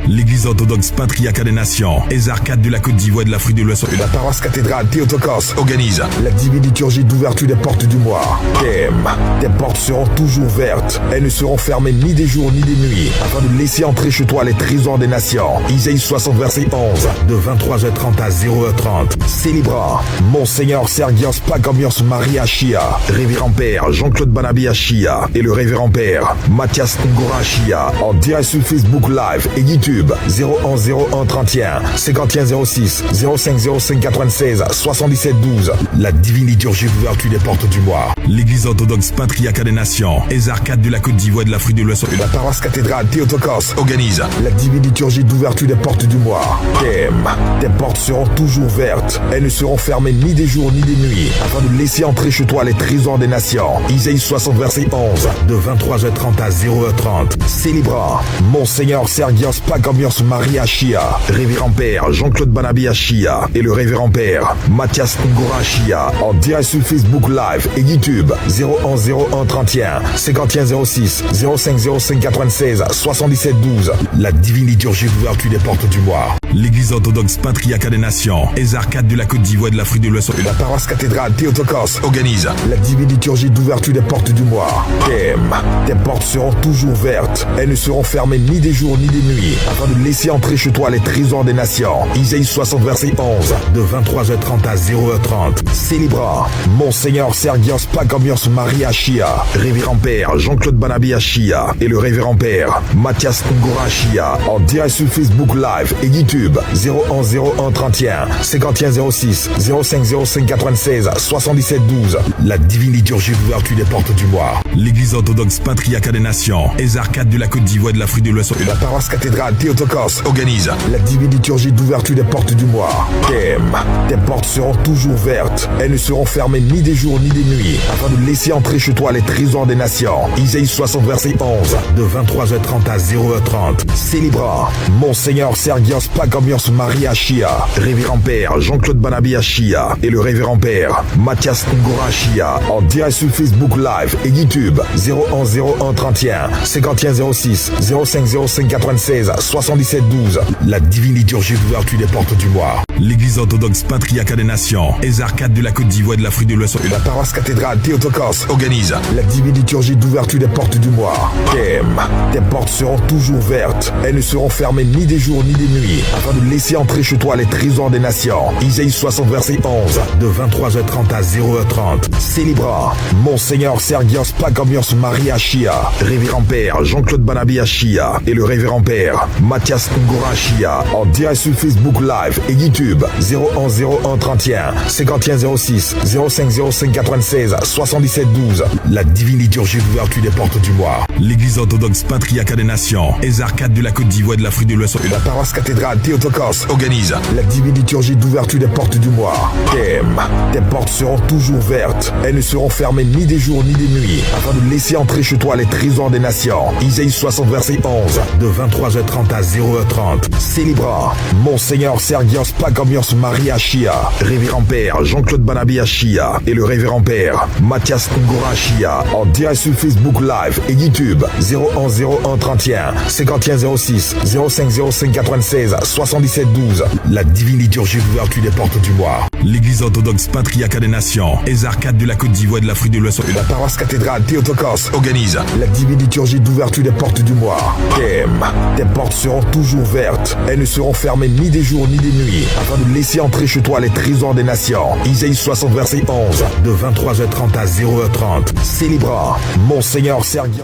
L'église orthodoxe patriarcat des nations, les arcades de la Côte d'Ivoire et de l'Afrique de l'Ouest. La paroisse cathédrale Théotokos organise la divine liturgie d'ouverture des portes du mois. Thème: tes portes seront toujours ouvertes. Elles ne seront fermées ni des jours ni des nuits, afin de laisser entrer chez toi les trésors des nations. Isaïe 60 verset 11. De 23h30 à 0h30. Célébrant Monseigneur Sergios Pagomios Maria Chia, révérend père Jean-Claude Banabi Chia et le révérend père Mathias Ngora Chia, en direct sur Facebook Live et YouTube 01 01 31 51 06 05 05 96 77 12. La divine liturgie d'ouverture des portes du mois. L'église orthodoxe patriarcat des nations, les arcades de la Côte d'Ivoire et de l'Afrique de l'Ouest. La paroisse cathédrale Théotokos organise la divine liturgie d'ouverture des portes du mois. Thème: tes portes seront toujours ouvertes. Elles ne seront fermées ni des jours ni des nuits, afin de laisser entrer chez toi les trésors des nations. Isaïe 60 verset 11. De 23h30 à 0h30. Célébrant Monseigneur Sergios Pagomios Maria Chia, révérend père Jean-Claude Banabi Chia et le révérend père Mathias Ngora Chia, en direct sur Facebook Live et YouTube 01 01 31 51 06 05 05 96 77 12. La divine liturgie d'ouverture des portes du mois. L'église orthodoxe patriarcat des nations, les arcades de la Côte d'Ivoire et de l'Afrique de l'Ouest. La paroisse cathédrale Théotokos organise la divine liturgie d'ouverture des portes du mois. Thème: tes portes seront toujours ouvertes. Elles ne seront fermées ni des jours ni des nuits, afin de laisser entrer chez toi les trésors des nations. Isaïe 60 verset 11. De 23h30 à 0h30. Célébrant Monseigneur Sergios Pagomios Maria Chia, révérend père Jean-Claude Banabi Chia et le révérend père Mathias Ngora Chia, en direct sur Facebook Live et YouTube 01 01 31 51 06 05 05 96 77 12. La divine liturgie d'ouverture des portes du mois. L'église orthodoxe patriarcat des nations, les arcades de la Côte d'Ivoire et de l'Afrique de l'Ouest. La paroisse cathédrale Théotokos organise la divine liturgie d'ouverture des portes du mois. Thème: tes portes seront toujours ouvertes. Elles ne seront fermées ni des jours ni des nuits, afin de laisser entrer chez toi les trésors des nations. Isaïe 60 verset 11. De 23h30 à 0h30. Célébrant Monseigneur Sergios Pagomios Maria Chia, révérend père Jean-Claude Banabi Chia et le révérend père Mathias Ngora Chia, en direct sur Facebook Live et YouTube 01 01 31 51 06 05 05 96 77 12. La divine liturgie d'ouverture des portes du mois. L'église orthodoxe patriarcat des nations, les arcades de la Côte d'Ivoire et de l'Afrique de l'Ouest. La paroisse cathédrale Théotokos organise la divine liturgie d'ouverture des portes du mois. Thème: tes portes seront toujours ouvertes. Elles ne seront fermées ni des jours ni des nuits, afin de laisser entrer chez toi les trésors des nations. Isaïe 60 verset 11. De 23h30 à 0h30. Célébrant Monseigneur Sergios Pagomios Maria Chia, révérend père Jean-Claude Banabi Chia et le révérend père Mathias Ngora Chia, en direct sur Facebook Live et YouTube 01 01 31 51 06 05 05 96 77 12. La divine liturgie d'ouverture des portes du mois. L'église orthodoxe patriarcat des nations, les arcades de la Côte d'Ivoire et de l'Afrique de l'Ouest. La paroisse cathédrale Théotokos organise la divine liturgie d'ouverture des portes du mois. Thème: tes portes seront toujours ouvertes. Elles ne seront fermées ni des jours ni des nuits, afin de laisser entrer chez toi les trésors des nations. Isaïe 60 verset 11. De 23h30 à 0h30. Célébrant Monseigneur Sergios Pagomios Maria Chia, révérend père Jean-Claude Banabi Chia et le révérend père Mathias Ngora Chia, en direct sur Facebook Live et YouTube 01 01 31 51 06 05 05 96 77 12. La divine liturgie d'ouverture des portes du mois. L'église orthodoxe patriarcat des nations, les arcades de la Côte d'Ivoire et de l'Afrique de l'Ouest. La paroisse cathédrale Théotokos organise la divine liturgie d'ouverture des portes du mois. Thème: tes portes seront toujours ouvertes. Elles ne seront fermées ni des jours ni des nuits, afin de laisser entrer chez toi les trésors des nations. Isaïe 60 verset 11. De 23h30 à 0h30. Célébrant Monseigneur Sergios.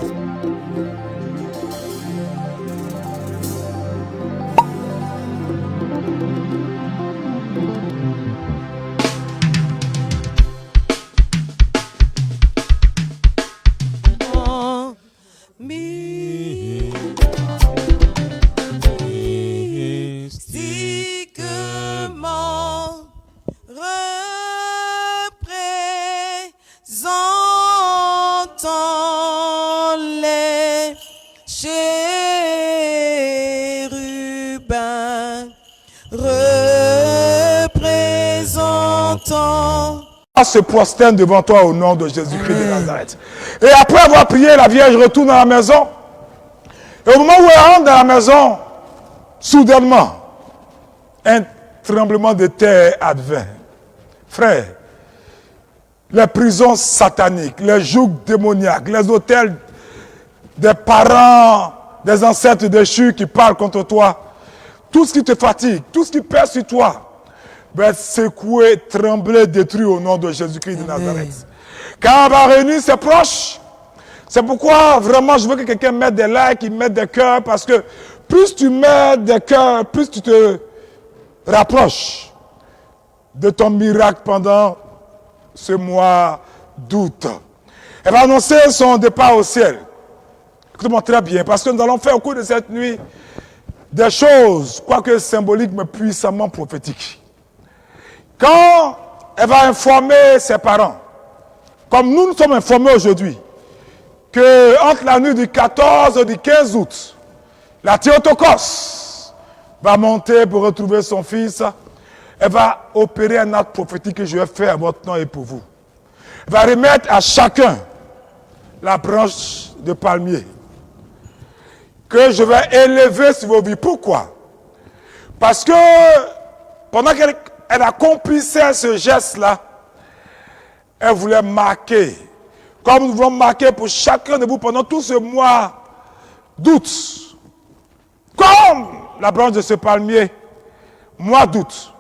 Se prosterne devant toi au nom de Jésus-Christ de Nazareth. Et après avoir prié, la Vierge retourne à la maison. Et au moment où elle rentre dans la maison, soudainement, un tremblement de terre advint. Frère, les prisons sataniques, les jougs démoniaques, les autels des parents, des ancêtres déchus qui parlent contre toi, tout ce qui te fatigue, tout ce qui pèse sur toi, va être secoué, tremblé, détruit au nom de Jésus-Christ de Nazareth. Quand on va réunir ses proches, c'est pourquoi vraiment je veux que quelqu'un mette des likes, qu'il mette des cœurs, parce que plus tu mets des cœurs, plus tu te rapproches de ton miracle pendant ce mois d'août. Elle va annoncer son départ au ciel. Écoutez-moi très bien, parce que nous allons faire au cours de cette nuit des choses, quoique symboliques, mais puissamment prophétiques. Quand elle va informer ses parents, comme nous sommes informés aujourd'hui, que entre la nuit du 14 et du 15 août, la Théotokos va monter pour retrouver son fils. Elle va opérer un acte prophétique que je vais faire à votre nom et pour vous. Elle va remettre à chacun la branche de palmier que je vais élever sur vos vies. Pourquoi? Parce que pendant qu'elle accomplissait ce geste-là, elle voulait marquer, comme nous voulons marquer pour chacun de vous pendant tout ce mois d'août, comme la branche de ce palmier, mois d'août,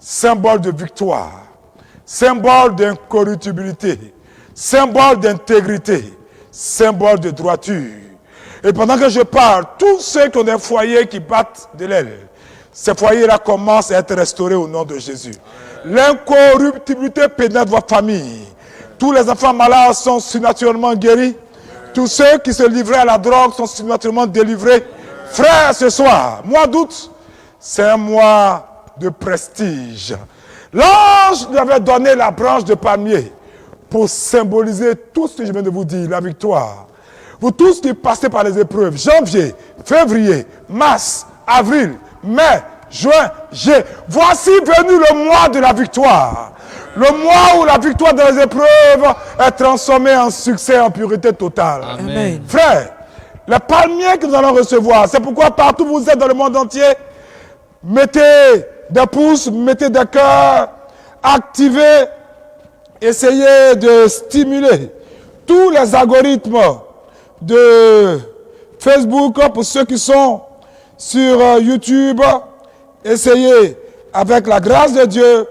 symbole de victoire, symbole d'incorruptibilité, symbole d'intégrité, symbole de droiture. Et pendant que je parle, tous ceux qui ont des foyers qui battent de l'aile, ces foyers-là commencent à être restaurés au nom de Jésus. L'incorruptibilité pénètre votre famille. Tous les enfants malades sont surnaturellement guéris. Tous ceux qui se livraient à la drogue sont surnaturellement délivrés. Frères, ce soir, mois d'août, c'est un mois de prestige. L'ange lui avait donné la branche de palmier pour symboliser tout ce que je viens de vous dire, la victoire. Vous tous qui passez par les épreuves, janvier, février, mars, avril, mai, juin, juillet. Voici venu le mois de la victoire. Le mois où la victoire dans les épreuves est transformée en succès, en pureté totale. Amen. Frères, les palmiers que nous allons recevoir, c'est pourquoi partout où vous êtes dans le monde entier, mettez des pouces, mettez des cœurs, activez, essayez de stimuler tous les algorithmes de Facebook pour ceux qui sont sur YouTube. Essayez, avec la grâce de Dieu,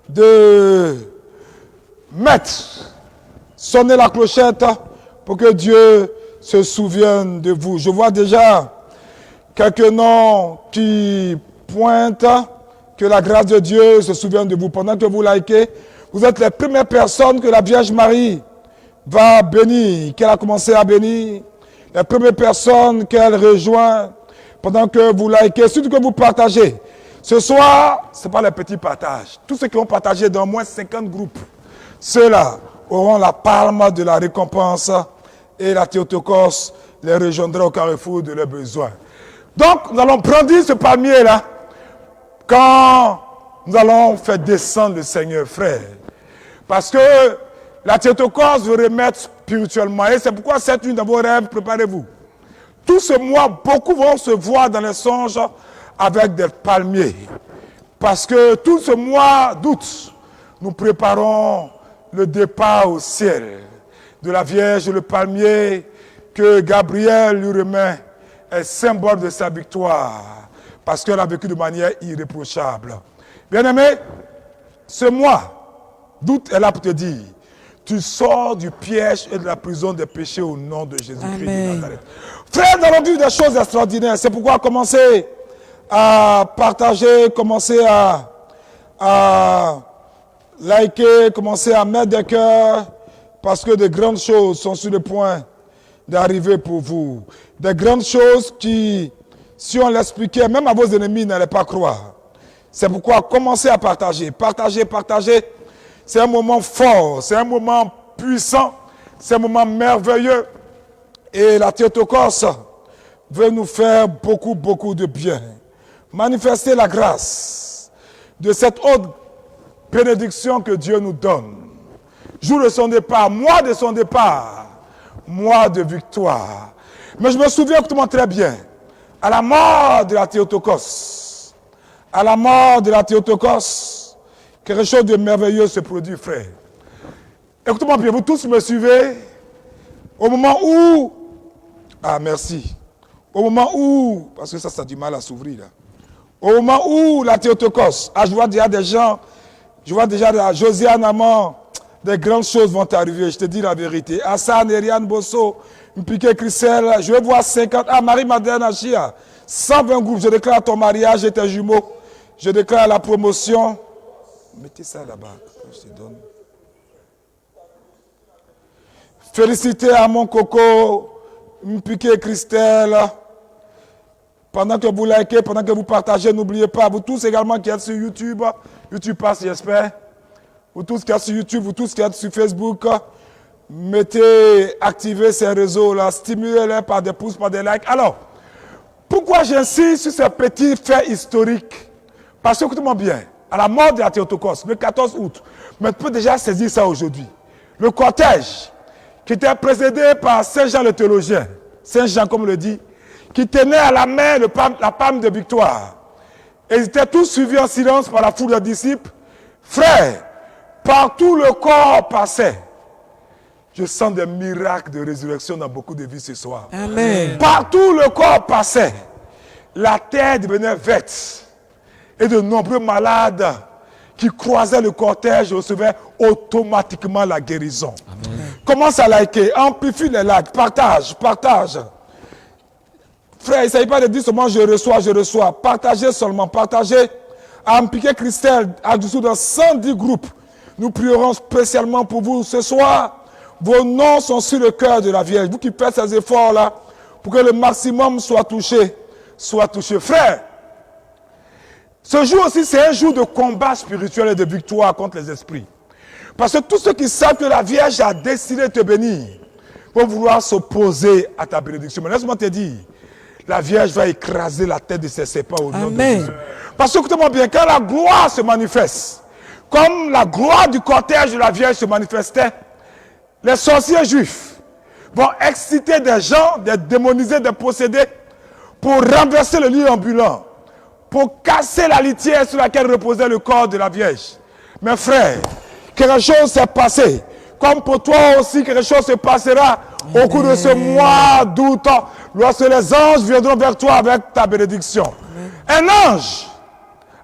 de mettre, sonner la clochette pour que Dieu se souvienne de vous. Je vois déjà quelques noms qui pointent que la grâce de Dieu se souvienne de vous. Pendant que vous likez, vous êtes les premières personnes que la Vierge Marie va bénir, qu'elle a commencé à bénir. Les premières personnes qu'elle rejoint pendant que vous likez, surtout que vous partagez. Ce soir, ce n'est pas les petits partages. Tous ceux qui ont partagé dans au moins 50 groupes, ceux-là auront la palme de la récompense et la Théotokos les rejoindra au carrefour de leurs besoins. Donc, nous allons brandir ce palmier-là quand nous allons faire descendre le Seigneur, frère. Parce que la Théotokos veut remettre spirituellement. Et c'est pourquoi cette nuit dans vos rêves, préparez-vous. Tout ce mois, beaucoup vont se voir dans les songes avec des palmiers. Parce que tout ce mois d'août, nous préparons le départ au ciel de la Vierge. Le palmier que Gabriel lui remet est symbole de sa victoire. Parce qu'elle a vécu de manière irréprochable. Bien-aimé, ce mois d'août est là pour te dire, tu sors du piège et de la prison des péchés au nom de Jésus-Christ de Nazareth. Frères, nous allons vivre des choses extraordinaires. C'est pourquoi commencez à partager, commencez à liker, commencez à mettre des cœurs, parce que de grandes choses sont sur le point d'arriver pour vous. Des grandes choses qui, si on l'expliquait, même à vos ennemis, n'allaient pas croire. C'est pourquoi commencez à partager. Partagez, partagez. C'est un moment fort, c'est un moment puissant, c'est un moment merveilleux. Et la Théotokos veut nous faire beaucoup, beaucoup de bien. Manifester la grâce de cette haute bénédiction que Dieu nous donne. Jour de son départ, mois de son départ, mois de victoire. Mais je me souviens écoutez-moi très bien, À la mort de la Théotokos, à la mort de la Théotokos, quelque chose de merveilleux se produit, frère. Écoutez-moi bien, vous tous me suivez. Au moment où, merci. Au moment où, parce que ça a du mal à s'ouvrir là. Au moment où la Théotokos, je vois déjà des gens, je vois déjà Josiane Amand, des grandes choses vont arriver, je te dis la vérité. Hassan, Eriane Bosso, Mpiké Christelle, je vais voir 50, Marie-Madeleine Achia, 120 groupes, je déclare ton mariage et tes jumeaux, je déclare la promotion. Mettez ça là-bas, je te donne. Félicité à mon coco, Mpiké Christelle. Pendant que vous likez, pendant que vous partagez, n'oubliez pas, vous tous également qui êtes sur YouTube, YouTube passe, j'espère. Vous tous qui êtes sur YouTube, vous tous qui êtes sur Facebook, activez ces réseaux-là, stimulez-les par des pouces, par des likes. Alors, pourquoi j'insiste sur ces petits faits historiques? Parce que, écoutez-moi bien, à la mort de la Théotokos, le 14 août, mais tu peux déjà saisir ça aujourd'hui. Le cortège, qui était précédé par Saint Jean le théologien, Saint Jean comme on le dit, qui tenait à la main la palme de victoire. Et ils étaient tous suivis en silence par la foule de disciples. Frères, partout le corps passait. Je sens des miracles de résurrection dans beaucoup de vies ce soir. Amen. Partout le corps passait. La terre devenait verte. Et de nombreux malades qui croisaient le cortège recevaient automatiquement la guérison. Amen. Commence à liker, amplifie les likes, partage. Frère, il ne s'agit pas de dire seulement je reçois. Partagez seulement, partagez. À Mpiké Christelle, à dessous dans 110 groupes. Nous prierons spécialement pour vous ce soir. Vos noms sont sur le cœur de la Vierge. Vous qui faites ces efforts-là, pour que le maximum soit touché. Frère, ce jour aussi, c'est un jour de combat spirituel et de victoire contre les esprits. Parce que tous ceux qui savent que la Vierge a décidé de te bénir, vont vouloir s'opposer à ta bénédiction. Mais laisse-moi te dire, la Vierge va écraser la tête de ses serpents au nom de Jésus. Parce que, écoutez-moi bien, quand la gloire se manifeste, comme la gloire du cortège de la Vierge se manifestait, les sorciers juifs vont exciter des gens, des démonisés, des possédés, pour renverser le lit ambulant, pour casser la litière sur laquelle reposait le corps de la Vierge. Mes frères, quelque chose s'est passé. Comme pour toi aussi, quelque chose se passera au cours de ce mois d'août, lorsque les anges viendront vers toi avec ta bénédiction. Un ange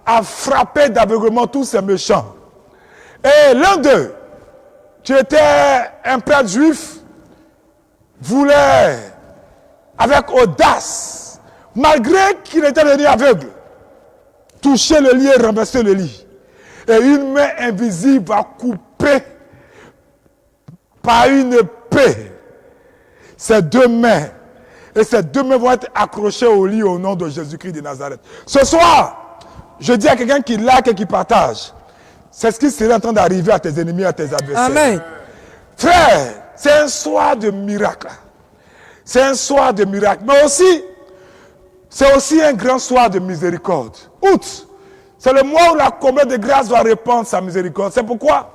a frappé d'aveuglement tous ces méchants. Et l'un d'eux, qui était un prêtre juif, voulait, avec audace, malgré qu'il était devenu aveugle, toucher le lit et renverser le lit. Et une main invisible va couper par une épée ces deux mains. Et ces deux mains vont être accrochées au lit au nom de Jésus-Christ de Nazareth. Ce soir, je dis à quelqu'un qui like et qui partage, c'est ce qui serait en train d'arriver à tes ennemis, à tes adversaires. Amen. Frère, c'est un soir de miracle. C'est un soir de miracle. Mais aussi, c'est aussi un grand soir de miséricorde. Août, c'est le mois où la comblée de grâce va répandre sa miséricorde. C'est pourquoi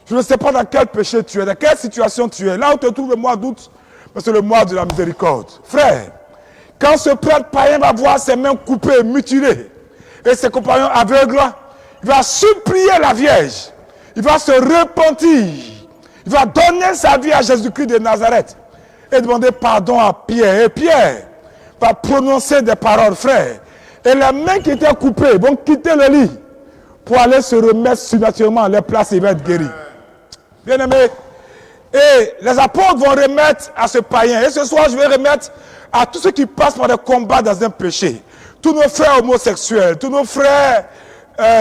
je ne sais pas dans quel péché tu es, dans quelle situation tu es. Là où te trouve le mois d'août, c'est le mois de la miséricorde. Frère, quand ce prêtre païen va voir ses mains coupées, mutilées, et ses compagnons aveugles, il va supplier la Vierge. Il va se repentir. Il va donner sa vie à Jésus-Christ de Nazareth et demander pardon à Pierre. Et Pierre va prononcer des paroles, frère. Et les mains qui étaient coupées vont quitter le lit pour aller se remettre surnaturellement à leur place et ils vont être guéris. Bien aimé, et les apôtres vont remettre à ce païen. Et ce soir, je vais remettre à tous ceux qui passent par des combats dans un péché. Tous nos frères homosexuels, tous nos frères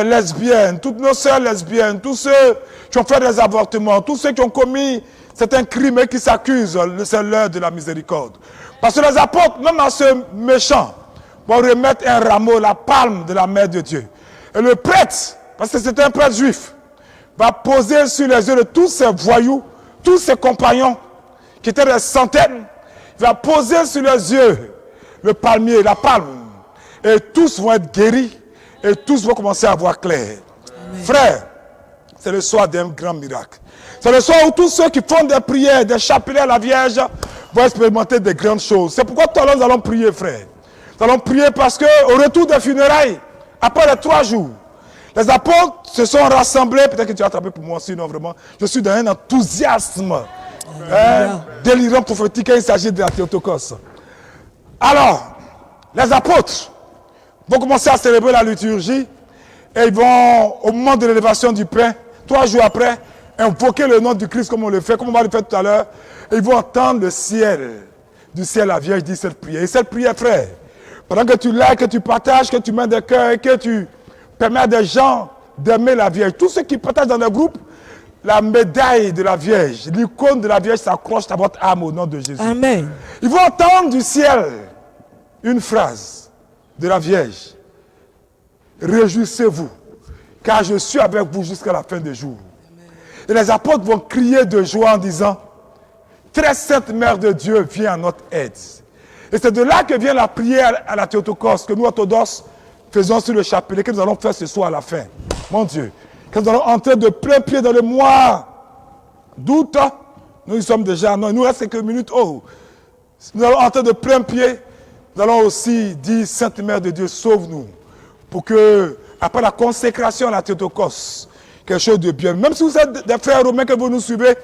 lesbiennes, toutes nos sœurs lesbiennes, tous ceux qui ont fait des avortements, tous ceux qui ont commis certains crimes et qui s'accusent, c'est l'heure de la miséricorde. Parce que les apôtres, même à ce méchant, vont remettre un rameau, la palme de la mère de Dieu. Et le prêtre, parce que c'est un prêtre juif, va poser sur les yeux de tous ces voyous, tous ses compagnons, qui étaient des centaines, il va poser sur les yeux le palmier, la palme. Et tous vont être guéris, et tous vont commencer à voir clair. Amen. Frère, c'est le soir d'un grand miracle. C'est le soir où tous ceux qui font des prières, des chapelets à la Vierge, vont expérimenter des grandes choses. C'est pourquoi tout à l'heure nous allons prier, frère. Nous allons prier parce qu'au retour des funérailles, après les 3 jours, les apôtres se sont rassemblés. Peut-être que tu as attrapé pour moi, sinon vraiment, je suis dans un enthousiasme délirant prophétique quand il s'agit de la Théotokos. Alors, les apôtres vont commencer à célébrer la liturgie et ils vont, au moment de l'élévation du pain, 3 jours après, invoquer le nom du Christ comme on le fait, comme on va le faire tout à l'heure. Et ils vont entendre le ciel. Du ciel, la Vierge dit cette prière. Et cette prière, frère, pendant que tu likes, que tu partages, que tu mets des cœurs et que tu permets à des gens d'aimer la Vierge. Tous ceux qui partagent dans le groupe, la médaille de la Vierge, l'icône de la Vierge s'accroche à votre âme au nom de Jésus. Amen. Ils vont entendre du ciel une phrase de la Vierge. Réjouissez-vous, car je suis avec vous jusqu'à la fin des jours. Et les apôtres vont crier de joie en disant, très sainte Mère de Dieu, viens à notre aide. Et c'est de là que vient la prière à la Théotokos, que nous, orthodoxes, faisons sur le chapelet, que nous allons faire ce soir à la fin. Mon Dieu, que nous allons entrer de plein pied dans le mois d'août. Nous y sommes déjà, non, il nous reste quelques minutes. Oh, nous allons entrer de plein pied. Nous allons aussi dire, Sainte Mère de Dieu, sauve-nous. Pour que, après la consécration à la Théotokos, quelque chose de bien. Même si vous êtes des frères romains que vous nous suivez,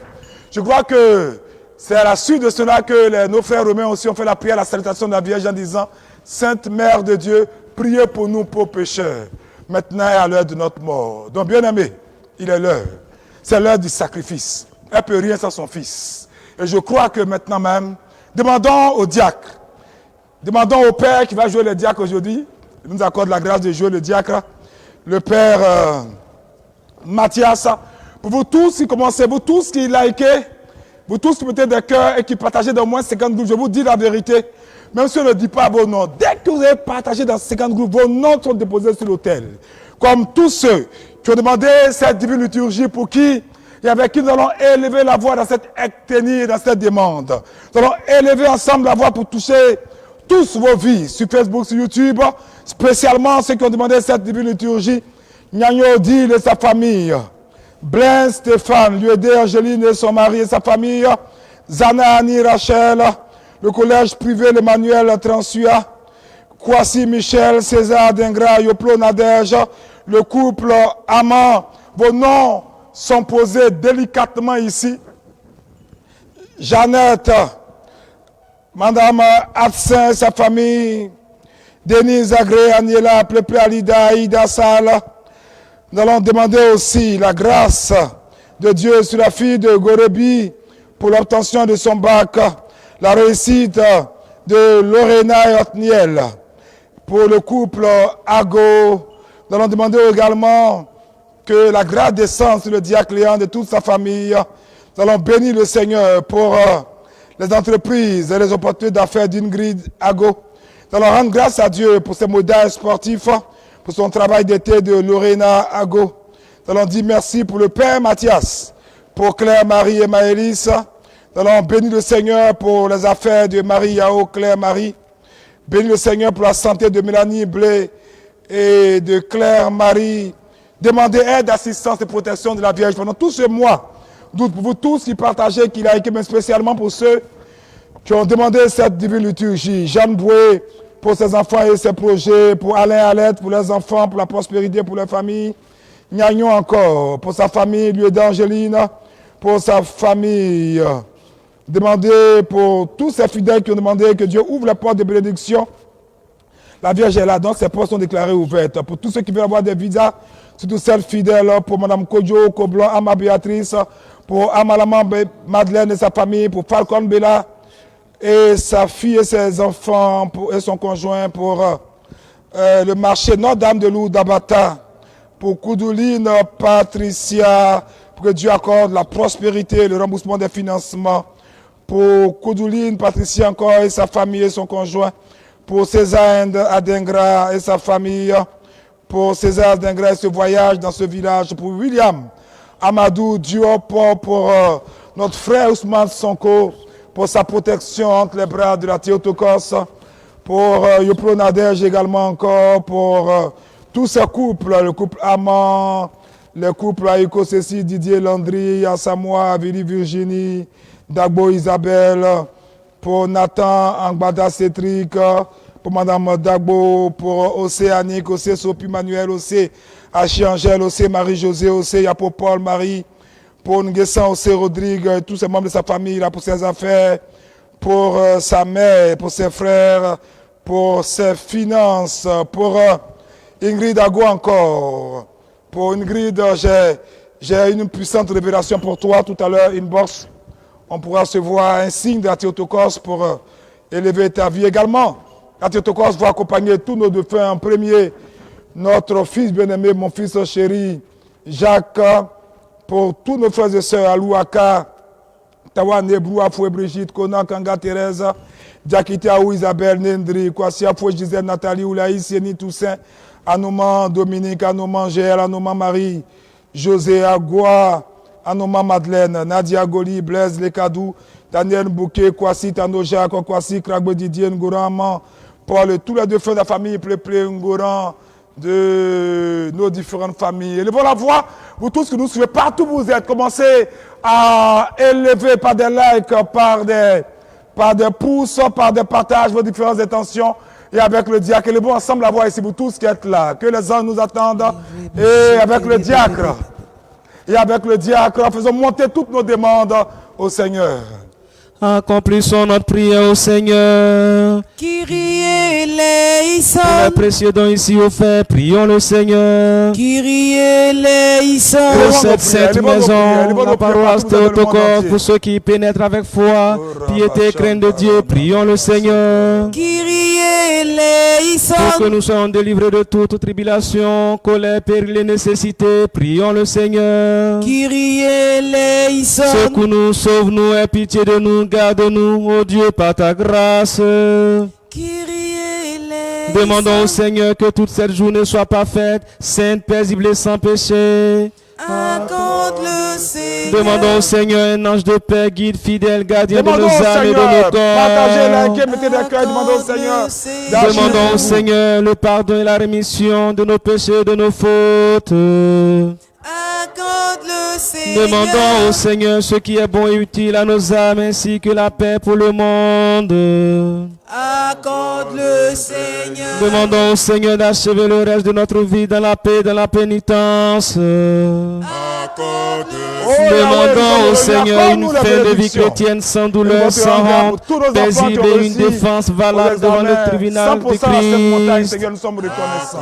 je crois que c'est à la suite de cela que nos frères romains aussi ont fait la prière à la salutation de la Vierge en disant, Sainte Mère de Dieu, priez pour nous pauvres pécheurs, maintenant et à l'heure de notre mort. Donc bien aimé, il est l'heure. C'est l'heure du sacrifice. Elle ne peut rien sans son fils. Et je crois que maintenant même, demandons au diacre, demandons au père qui va jouer le diacre aujourd'hui, il nous accorde la grâce de jouer le diacre, le père Mathias, pour vous tous qui commencez, vous tous qui likez, vous tous qui mettez des cœurs et qui partagez dans moins 50 groupes, je vous dis la vérité, même si on ne dit pas vos noms, dès que vous avez partagé dans 50 groupes, vos noms sont déposés sur l'autel. Comme tous ceux qui ont demandé cette divine liturgie pour qui et avec qui nous allons élever la voix dans cette ecténie, dans cette demande. Nous allons élever ensemble la voix pour toucher tous vos vies sur Facebook, sur YouTube, spécialement ceux qui ont demandé cette divine liturgie. Nyagno Odile et sa famille, Blaise Stéphane, Lieude Angeline et son mari et sa famille, Zana Annie Rachel, le collège privé l'Emmanuel Transua, Kwasi Michel, César Dengra, Yoplo Nadège, le couple amant. Vos noms sont posés délicatement ici. Jeannette, Madame Atsin et sa famille, Denise Agré, Aniela, Pleple Alida, Aïda Sal. Nous allons demander aussi la grâce de Dieu sur la fille de Gorebi pour l'obtention de son bac, la réussite de Lorena et Otniel pour le couple Ago. Nous allons demander également que la grâce descende sur le diacre Léon de toute sa famille. Nous allons bénir le Seigneur pour les entreprises et les opportunités d'affaires d'Ingrid Ago. Nous allons rendre grâce à Dieu pour ses modèles sportifs, pour son travail d'été de Lorena Ago. Nous allons dire merci pour le Père Mathias, pour Claire, Marie et Maëlys. Nous allons bénir le Seigneur pour les affaires de Marie Yao, Claire, Marie. Bénir le Seigneur pour la santé de Mélanie Blé et de Claire, Marie. Demandez aide, assistance et protection de la Vierge pendant tout ce mois. Pour vous tous qui partagez, qui likez, mais spécialement pour ceux qui ont demandé cette divine liturgie. Jeanne Boué pour ses enfants et ses projets, pour Alain Alette, pour les enfants, pour la prospérité, pour les familles. Nyagnon encore, pour sa famille, Lieu d'Angeline, pour sa famille. Demandez pour tous ces fidèles qui ont demandé que Dieu ouvre la porte de bénédiction. La Vierge est là, donc ces portes sont déclarées ouvertes. Pour tous ceux qui veulent avoir des visas, surtout celles fidèles, pour Mme Kodjo, Koblon, Ama Béatrice, pour Amalaman Madeleine et sa famille, pour Falcon Bella et sa fille et ses enfants et son conjoint, pour le marché Notre-Dame de Lourdes d'Abata, pour Koudouline Patricia, pour que Dieu accorde la prospérité, le remboursement des financements, pour Koudouline Patricia encore et sa famille et son conjoint, pour César Adengra et sa famille, pour César Adengra et ce voyage dans ce village, pour William Amadou Diop, pour notre frère Ousmane Sonko, pour sa protection entre les bras de la Théotokos, pour Yoplo Nadège également encore, pour tous ces couples, le couple Amand, le couple Aïko Cécile, Didier Landry, Samoa, Vili Virginie, Dagbo Isabelle, pour Nathan Angbada Cétric, pour Madame Dagbo, pour Océanique, Océ Sophie Manuel, Océ Achie-Angèle, Océ Marie-José, Océ Yapo Paul Marie, pour Nguessan, Océ Rodrigue, tous ses membres de sa famille, là, pour ses affaires, pour sa mère, pour ses frères, pour ses finances, pour Ingrid Ago encore. Pour Ingrid, j'ai une puissante révélation pour toi tout à l'heure, inbox. On pourra se voir un signe de la Théotokos pour élever ta vie également. La Théotokos va accompagner tous nos défunts. En premier, notre fils bien-aimé, mon fils chéri, Jacques, pour tous nos frères et sœurs, Alouaka, Tawane, Broua, Foué, Brigitte, Kona, Kanga, Thérèse, Diakita ou Isabelle, Nendri, Kwasi, Foué, Gisèle, Nathalie, Oulaïs, Yéni, Toussaint, Anouman, Dominique, Anouman, Géel, Anouman, Marie, José, Agua, Anouman, Madeleine, Nadia, Goli, Blaise, Lekadou, Daniel Bouquet, Kwasi, Tano, Jacques, Kwasi, Kragbe, Didier, Ngouran, Paul, et tous les deux frères de la famille, Plé, Ngouran, de nos différentes familles. Élevons la voix, vous tous que nous suivez, partout où vous êtes, commencez à élever par des likes, par des pouces, par des partages, vos différentes intentions. Et avec le diacre, élevons ensemble la voix ici, vous tous qui êtes là, que les anges nous attendent. Et avec le diacre, faisons monter toutes nos demandes au Seigneur. Accomplissons notre prière au Seigneur. Kyrie eleison. Pour les précieux dons ici offerts, prions le Seigneur. Kyrie eleison. Pour cette sainte maison, la paroisse Théotokos, pour ceux qui pénètrent avec foi, piété et crainte de Dieu, prions le Seigneur. Kyrie eleison. Pour que nous soyons délivrés de toute tribulation, colère, péril et nécessité, prions le Seigneur. Kyrie eleison. Secours-nous, sauve-nous, aie pitié de nous, garde-nous, ô Dieu, par ta grâce. Kyrie eleison. Demandons au Seigneur que toute cette journée soit parfaite, sainte, paisible et sans péché. Accorde le Seigneur. Demandons au Seigneur un ange de paix, guide fidèle, gardien de nos Demandons au âmes et de Seigneur, nos partagez, corps. likez, mettez des cœurs, demandons au Seigneur. Demandons au Seigneur le pardon et la rémission de nos péchés et de nos fautes. Accorde le Seigneur. Demandons au Seigneur ce qui est bon et utile à nos âmes ainsi que la paix pour le monde. Accorde le Seigneur. Demandons au Seigneur d'achever le reste de notre vie dans la paix et dans la pénitence. Demandons au Seigneur une fin de vie chrétienne sans douleur, sans honte, paisible et une défense valable devant le tribunal de Christ. Nous sommes reconnaissants.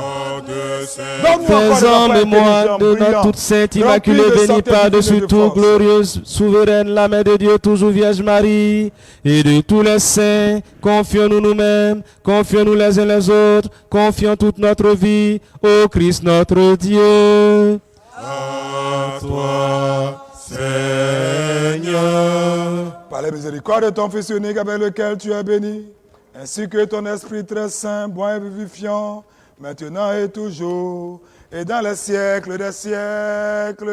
Faisons mémoire de notre toute sainte immaculée bénie par-dessus tout, glorieuse, souveraine, la Mère de Dieu, toujours Vierge Marie, et de tous les saints, confions-nous nous-mêmes, confions-nous les uns les autres, confions toute notre vie au Christ notre Dieu. À toi, Seigneur. Par la miséricorde de ton Fils unique avec lequel tu es béni, ainsi que ton Esprit très saint, bon et vivifiant, maintenant et toujours, et dans les siècles des siècles.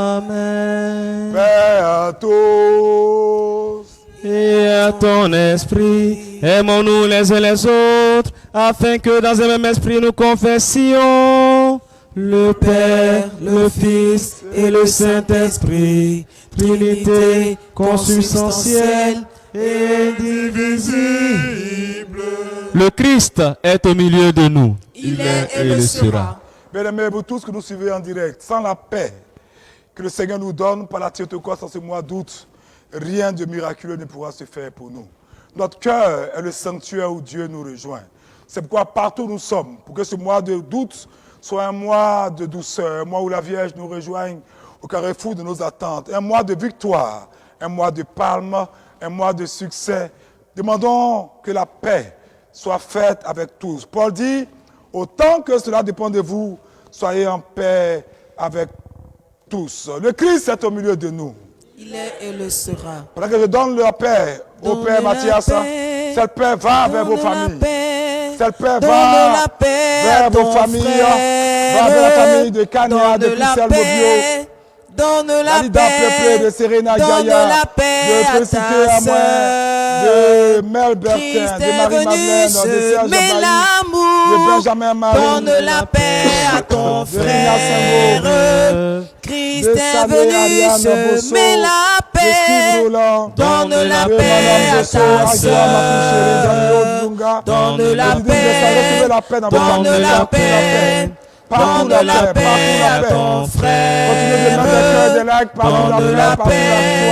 Amen. Paix à tous. Et à ton esprit, aimons-nous les uns les autres, afin que dans un même esprit nous confessions le Père, le Fils et le Saint-Esprit, Trinité consubstantielle et indivisible. Le Christ est au milieu de nous. Il est et le sera. Bien-aimés, vous tous que nous suivez en direct, sans la paix que le Seigneur nous donne par la Théotokos en ce mois d'août, rien de miraculeux ne pourra se faire pour nous. Notre cœur est le sanctuaire où Dieu nous rejoint. C'est pourquoi partout où nous sommes, pour que ce mois d'août soit un mois de douceur, un mois où la Vierge nous rejoigne au carrefour de nos attentes, un mois de victoire, un mois de palme, un mois de succès. Demandons que la paix soit faite avec tous. Paul dit, autant que cela dépend de vous, soyez en paix avec tous. Le Christ est au milieu de nous. Il est et le sera. Pendant que je donne la paix au Père Mathias, cette paix va vers vos familles. Cette paix va vers vos familles, va vers la famille de Kania, de Christelle Bobio, donne la paix, de Serena Jaya, de Félicité Amoin, de Mel Bertin, de Marie-Madeleine, de Serge Bailly, de Benjamin Marie, donne la paix à ton frère. Christ est venu, se met la paix. paix, donne la paix à ta sœur. Donne la paix, donne la paix. Donne la paix à ton frère. Donne la paix,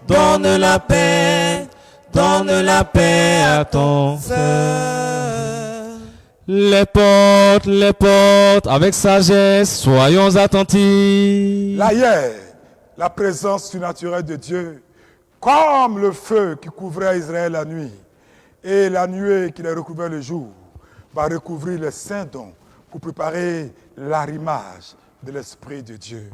donne la paix, donne la paix à ton frère. Les portes, avec sagesse, soyons attentifs. Là, hier, la présence surnaturelle de Dieu, comme le feu qui couvrait Israël la nuit, et la nuée qui les recouvrait le jour, va recouvrir les saints dons pour préparer l'arrimage de l'Esprit de Dieu.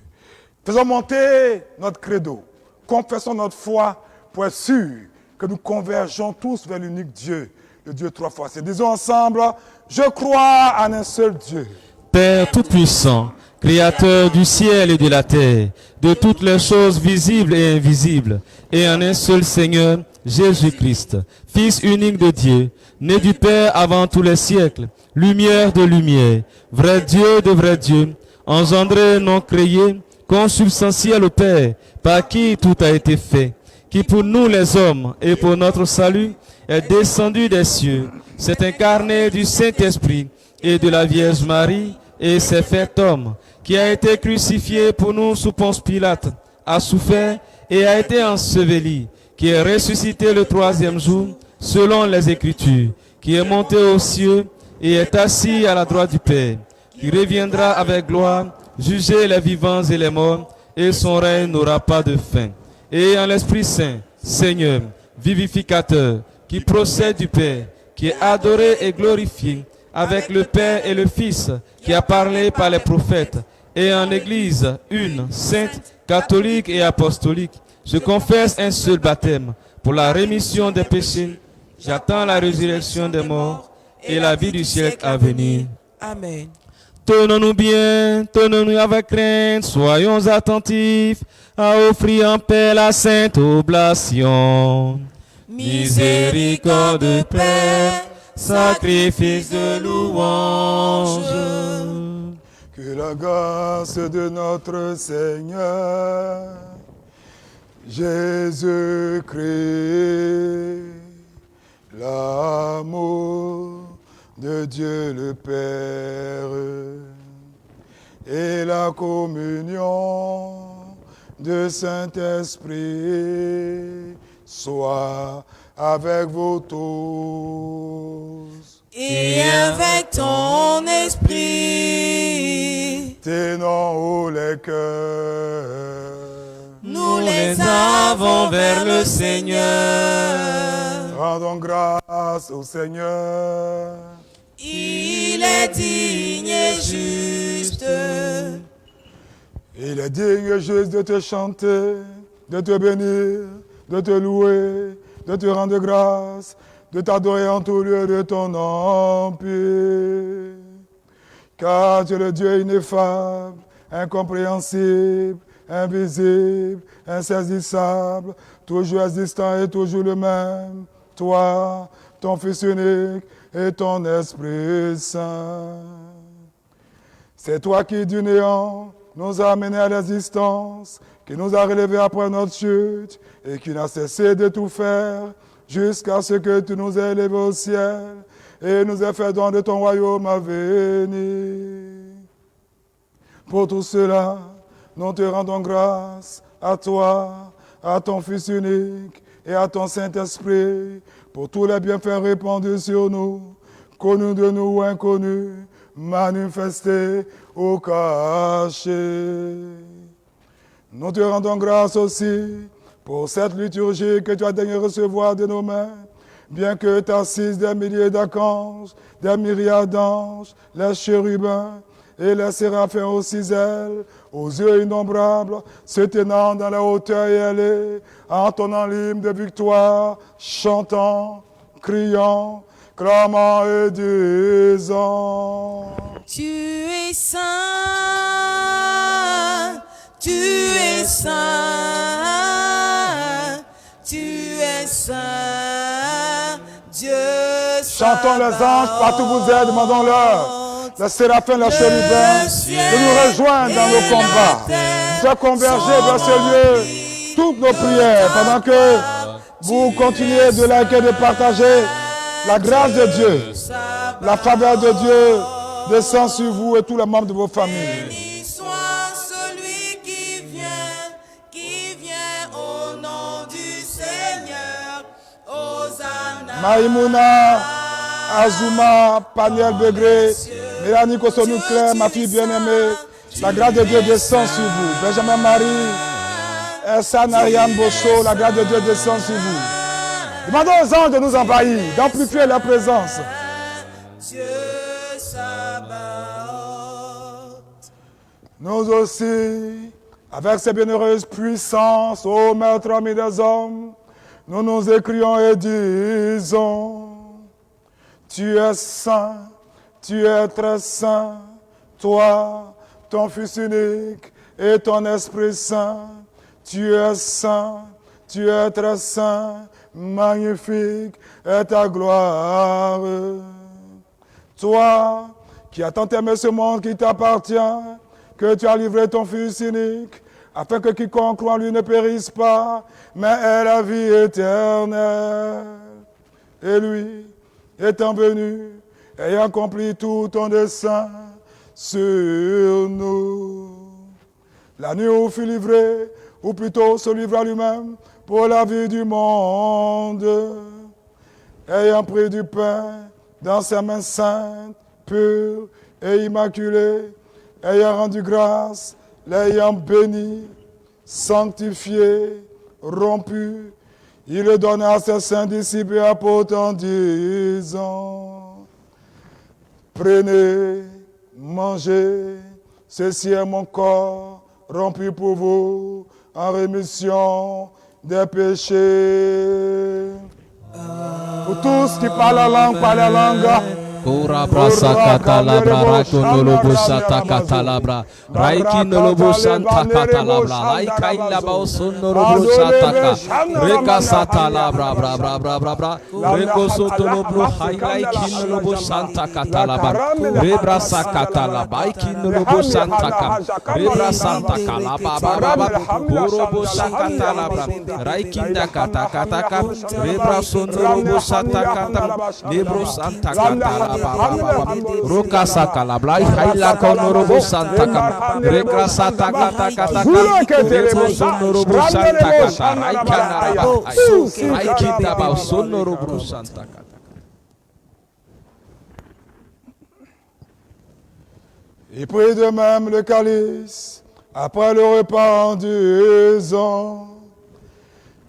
Faisons monter notre credo, confessons notre foi pour être sûr que nous convergeons tous vers l'unique Dieu, le Dieu trois fois saint. Disons ensemble, je crois en un seul Dieu. Père Tout-Puissant, Créateur du ciel et de la terre, de toutes les choses visibles et invisibles, et en un seul Seigneur, Jésus-Christ, Fils unique de Dieu, né du Père avant tous les siècles, lumière de lumière, vrai Dieu de vrai Dieu, engendré, non créé, consubstantiel au Père, par qui tout a été fait, qui pour nous les hommes et pour notre salut est descendu des cieux, s'est incarné du Saint-Esprit et de la Vierge Marie, et s'est fait homme, qui a été crucifié pour nous sous Ponce Pilate, a souffert et a été enseveli, qui est ressuscité le troisième jour, selon les Écritures, qui est monté aux cieux et est assis à la droite du Père, qui reviendra avec gloire, juger les vivants et les morts, et son règne n'aura pas de fin. Et en l'Esprit Saint, Seigneur, vivificateur, qui procède du Père, qui est adoré et glorifié, avec le Père et le Fils, qui a parlé par les prophètes, et en Église, une, sainte, catholique et apostolique, je confesse un seul baptême pour la rémission des péchés. J'attends la résurrection des morts et la vie du siècle à venir. Amen. Tenons-nous bien, tenons-nous avec crainte, soyons attentifs à offrir en paix la sainte oblation. Miséricorde, Père, sacrifice de louange. Que la grâce de notre Seigneur Jésus-Christ, l'amour de Dieu le Père et la communion de Saint-Esprit soit avec vous tous. Et avec ton esprit, Tenons haut les cœurs, nous les avons vers le Seigneur. rendons grâce au Seigneur. Il est digne et juste. Il est digne et juste de te chanter, de te bénir, de te louer, de te rendre grâce, de t'adorer en tout lieu de ton empire. Car tu es le Dieu ineffable, incompréhensible, invisible, insaisissable, toujours existant et toujours le même. Toi, ton Fils unique et ton Esprit Saint. C'est toi qui, du néant, nous a amenés à l'existence, qui nous a relevés après notre chute et qui n'a cessé de tout faire jusqu'à ce que tu nous aies élevés au ciel et nous aies fait don de ton royaume à venir. Pour tout cela, nous te rendons grâce à toi, à ton Fils unique et à ton Saint-Esprit, pour tous les bienfaits répandus sur nous, connus de nous ou inconnus, manifestés ou cachés. Nous te rendons grâce aussi pour cette liturgie que tu as daigné recevoir de nos mains, bien que t'assises des milliers d'archanges, des myriades d'anges, les chérubins et les séraphins aux 6 ailes, aux yeux innombrables, se tenant dans la hauteur et allés, entonnant l'hymne de victoire, chantant, criant, clamant et disant: Tu es saint, tu es saint, tu es saint, Dieu saint. Chantons les anges, partout où vous êtes, demandons-leur, les séraphins, les chérubins, de nous rejoindre dans nos combats, de converger vers ce lieu toutes nos prières pendant que vous continuez de liker, de partager. La grâce de Dieu, la faveur de Dieu descend sur vous et tous les membres de vos familles. Béni soit celui qui vient au nom du Seigneur. Hosanna. Maïmouna, Azuma, Paniel Begré, Mélanie Kosonou Claire, ma fille bien-aimée, la grâce de Dieu descend sur vous. Benjamin Marie, Elsa Nariam Bosso, la grâce de Dieu descend sur vous. Demandons aux anges de nous envahir, d'amplifier leur présence. Dieu Sabaoth. Nous aussi, avec ces bienheureuses puissances, ô Maître ami des hommes, nous nous écrions et disons, tu es saint, tu es très saint, toi, ton Fils unique et ton Esprit Saint, tu es saint, tu es très saint, magnifique est ta gloire. Toi, qui as tant aimé ce monde qui t'appartient, que tu as livré ton Fils unique, afin que quiconque croit en lui ne périsse pas, mais ait la vie éternelle. Et lui, étant venu, ayant accompli tout ton dessein sur nous. La nuit où fut livré, ou plutôt se livra lui-même pour la vie du monde, ayant pris du pain dans ses mains saintes, pures et immaculées, ayant rendu grâce, l'ayant béni, sanctifié, rompu, il le donna à ses saints disciples et apôtres en disant, prenez, mangez, ceci est mon corps rompu pour vous en rémission des péchés. Pour tous qui parlent la langue, parlez la langue. Ora brasa katalabra rakonolobo sata katalabra raikinolobo santa katalabra laikailaba osonorobo sataka reka satalabra bra bra bra bra bra reko sotolobo hailaikinolobo santa katalabra rebra sakatalaba ikinolobo santa ka rebra santa kalaba baba baba orobo sakatalabra raikinda katakataka rebra sonorobo santa katalabra lebro santa katalabra Roka sakalabla haila konorobo santa kam rekra sata kata kata kam sonorobo santa kata raikana raikita ba sonorobo santa kata. Il prit de même le calice après le repas en disant,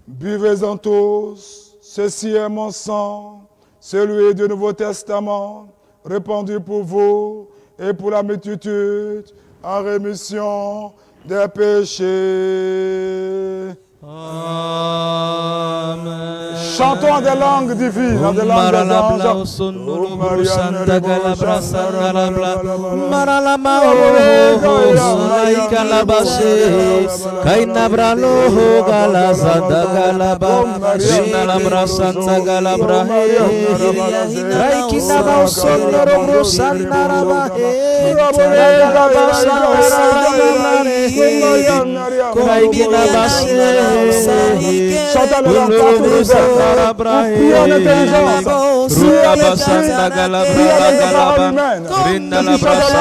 buvez-en tous, ceci est mon sang, celui du Nouveau Testament, répandu pour vous et pour la multitude en rémission des péchés. Amen. Chantons en des langues divines, en des langues des anges. Chantons le langue priez en intelligence. Priez avec humaine. Nous sommes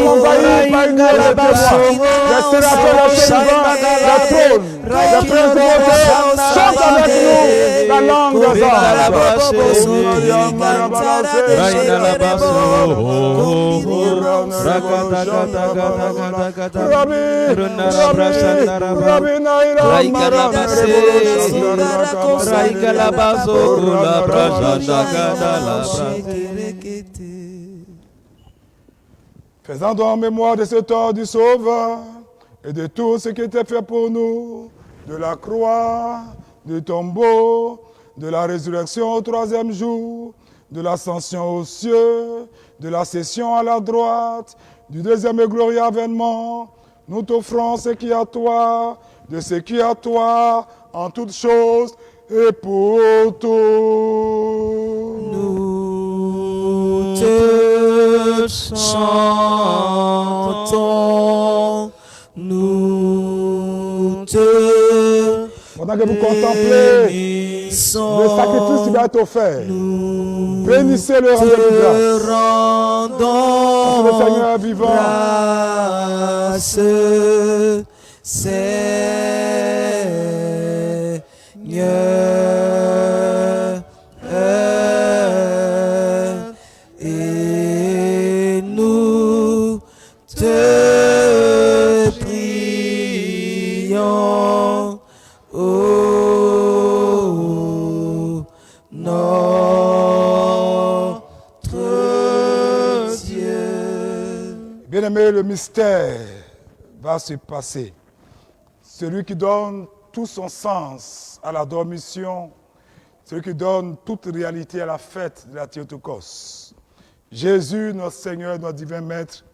envahis par une nouvelle voix. Les sénateurs, les chérubins, les trônes, les principautés chantent avec nous la langue des Faisons donc mémoire de ce tort du Sauveur et de tout ce qui était fait pour nous, de la croix, du tombeau, de la résurrection au troisième jour, de l'ascension aux cieux, de la session à la droite, du deuxième et glorieux avènement. Nous t'offrons ce qui est à toi, de ce qui est à toi, en toutes choses et pour tout. Nous te chantons, nous te Pendant que vous contemplez le sacrifice qui va être offert, bénissez-le, rendez-lui grâce. Rendons le Seigneur vivant. Grâce, Seigneur, et nous te prions, ô notre Dieu. Bien-aimé, le mystère va se passer. Celui qui donne tout son sens à la dormition, celui qui donne toute réalité à la fête de la Théotokos. Jésus, notre Seigneur, notre divin Maître,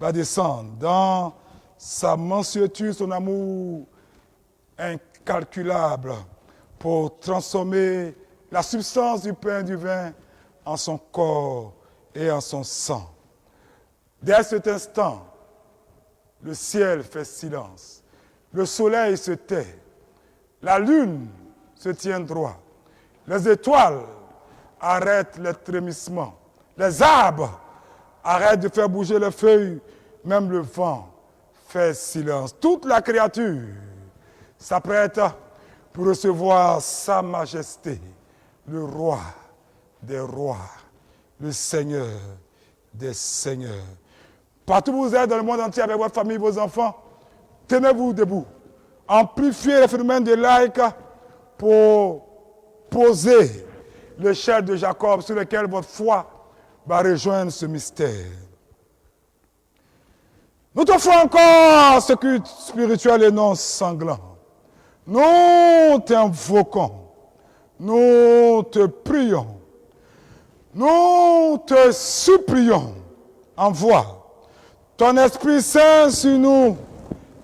va descendre dans sa mansuétude, son amour incalculable pour transformer la substance du pain et du vin en son corps et en son sang. Dès cet instant, le ciel fait silence, le soleil se tait, la lune se tient droit, les étoiles arrêtent les trémissements, les arbres arrêtent de faire bouger les feuilles, même le vent fait silence. Toute la créature s'apprête pour recevoir sa majesté, le roi des rois, le Seigneur des seigneurs. Partout où vous êtes dans le monde entier avec votre famille, vos enfants, tenez-vous debout. Amplifiez le phénomène de like pour poser l'échelle de Jacob sur lequel votre foi va rejoindre ce mystère. Nous t'offrons encore ce culte spirituel et non sanglant. Nous t'invoquons, nous te prions, nous te supplions. Envoie ton Esprit Saint sur nous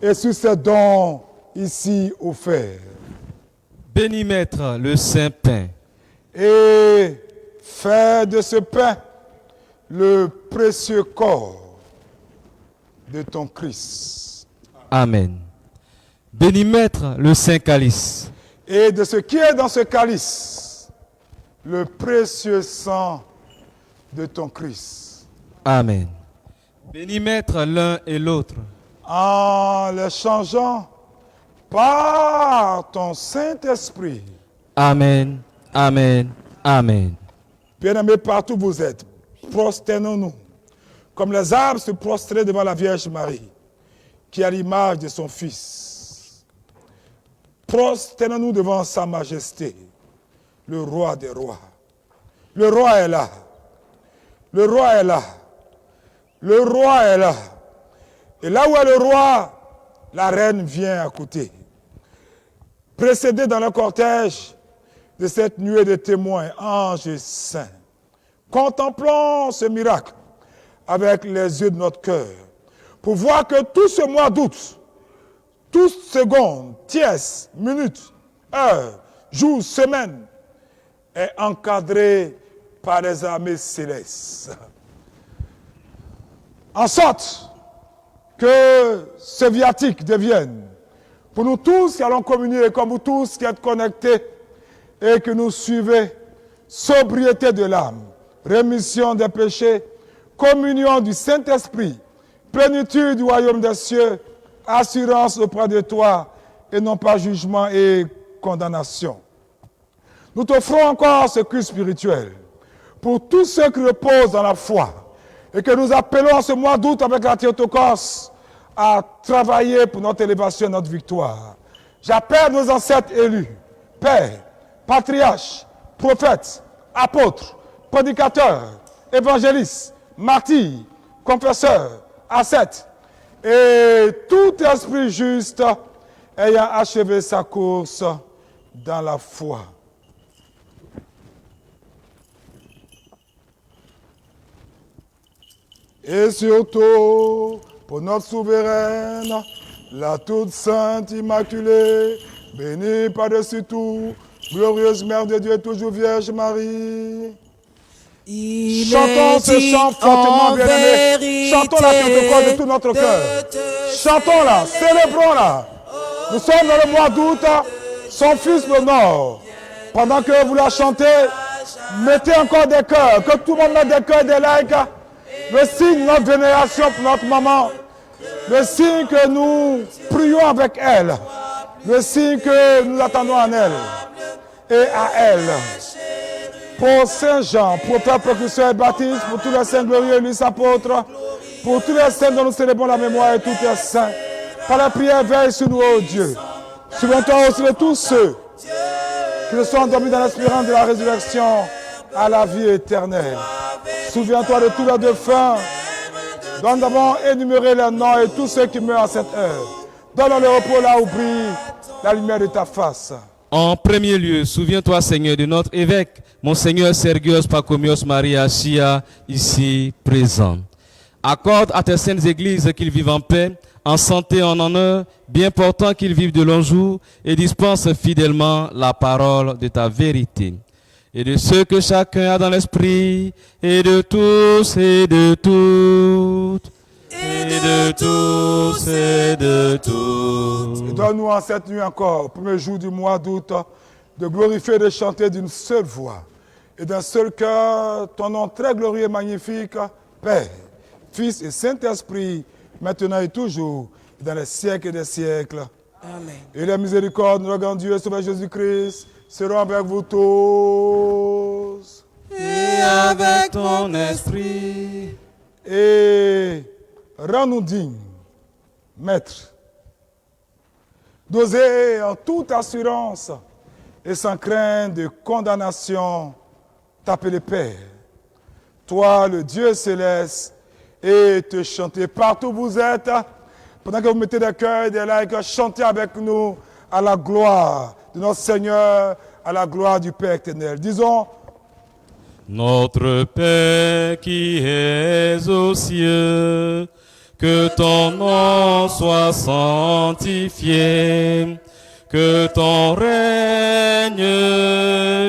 et sur ces dons ici offerts. Bénis Maître le saint pain. Et fais de ce pain le précieux corps de ton Christ. Amen. Bénis Maître le saint calice. Et de ce qui est dans ce calice, le précieux sang de ton Christ. Amen. Bénis Maître l'un et l'autre. En les changeant par ton Saint-Esprit. Amen, amen, amen. Bien-aimés, partout où vous êtes, prosternons-nous, comme les arbres se prostraient devant la Vierge Marie, qui est à l'image de son Fils. Prosternons-nous devant sa majesté, le roi des rois. Le roi est là. Le roi est là. Le roi est là. Et là où est le roi, la reine vient à côté. Précédée dans le cortège de cette nuée de témoins, anges et saints. Contemplons ce miracle avec les yeux de notre cœur pour voir que tout ce mois d'août, toute seconde, tierce, minute, heure, jour, semaine, est encadré par les armées célestes. En sorte que ce viatique devienne, pour nous tous qui allons communier, comme vous tous qui êtes connectés et que nous suivez, sobriété de l'âme, rémission des péchés, communion du Saint-Esprit, plénitude du royaume des cieux, assurance auprès de toi et non pas jugement et condamnation. Nous t'offrons encore ce culte spirituel pour tous ceux qui reposent dans la foi et que nous appelons ce mois d'août avec la Théotokos à travailler pour notre élévation et notre victoire. J'appelle nos ancêtres élus, pères, patriarches, prophètes, apôtres, prédicateurs, évangélistes, martyrs, confesseurs, ascètes et tout esprit juste ayant achevé sa course dans la foi. Et surtout, pour notre souveraine, la toute sainte immaculée, bénie par-dessus tout, glorieuse Mère de Dieu, toujours Vierge Marie. Chantons ce chant fortement, bien-aimé. Chantons la Théotokos de tout notre cœur. Chantons-la, célébrons-la. Nous sommes dans le mois d'août. son Fils l'honore. Pendant que vous la chantez, mettez encore des cœurs, que tout le monde mette des cœurs, des likes. Le signe de notre vénération pour notre maman. Le signe que nous prions avec elle. Le signe que nous attendons en elle et à elle. Pour Saint Jean, prophète, précurseur et baptiste, pour tous les saints glorieux, les apôtres, pour tous les saints dont nous célébrons la mémoire et tous les saints. Par la prière, veille sur nous, ô Dieu. Souviens-toi aussi de tous ceux qui ne sont endormis dans l'espérance de la résurrection à la vie éternelle. Souviens-toi de tous les défunts. Donne d'abord énumérer leurs noms et tous ceux qui meurent à cette heure. Donne le repos là où brille la lumière de ta face. En premier lieu, souviens-toi, Seigneur, de notre évêque, Monseigneur Sergios Pacomios Maria Chia, ici présent. Accorde à tes saintes églises qu'ils vivent en paix, en santé, en honneur, bien portant qu'ils vivent de longs jours et dispensent fidèlement la parole de ta vérité. Et de ceux que chacun a dans l'esprit, et de tous et de toutes, et de tous et de toutes. Et donne-nous en cette nuit encore, premier jour du mois d'août, de glorifier et de chanter d'une seule voix et d'un seul cœur ton nom très glorieux et magnifique, Père, Fils et Saint-Esprit, maintenant et toujours, et dans les siècles des siècles. Amen. Et la miséricorde de notre grand Dieu et Sauveur Jésus-Christ seront avec vous tous. Et avec ton esprit. Et rends-nous dignes, Maître, d'oser en toute assurance et sans crainte de condamnation t'appeler Père, toi le Dieu céleste, et te chanter partout où vous êtes, pendant que vous mettez des cœurs et des likes, chantez avec nous à la gloire de notre Seigneur, à la gloire du Père éternel. Disons, Notre Père qui es aux cieux, que ton nom soit sanctifié, que ton règne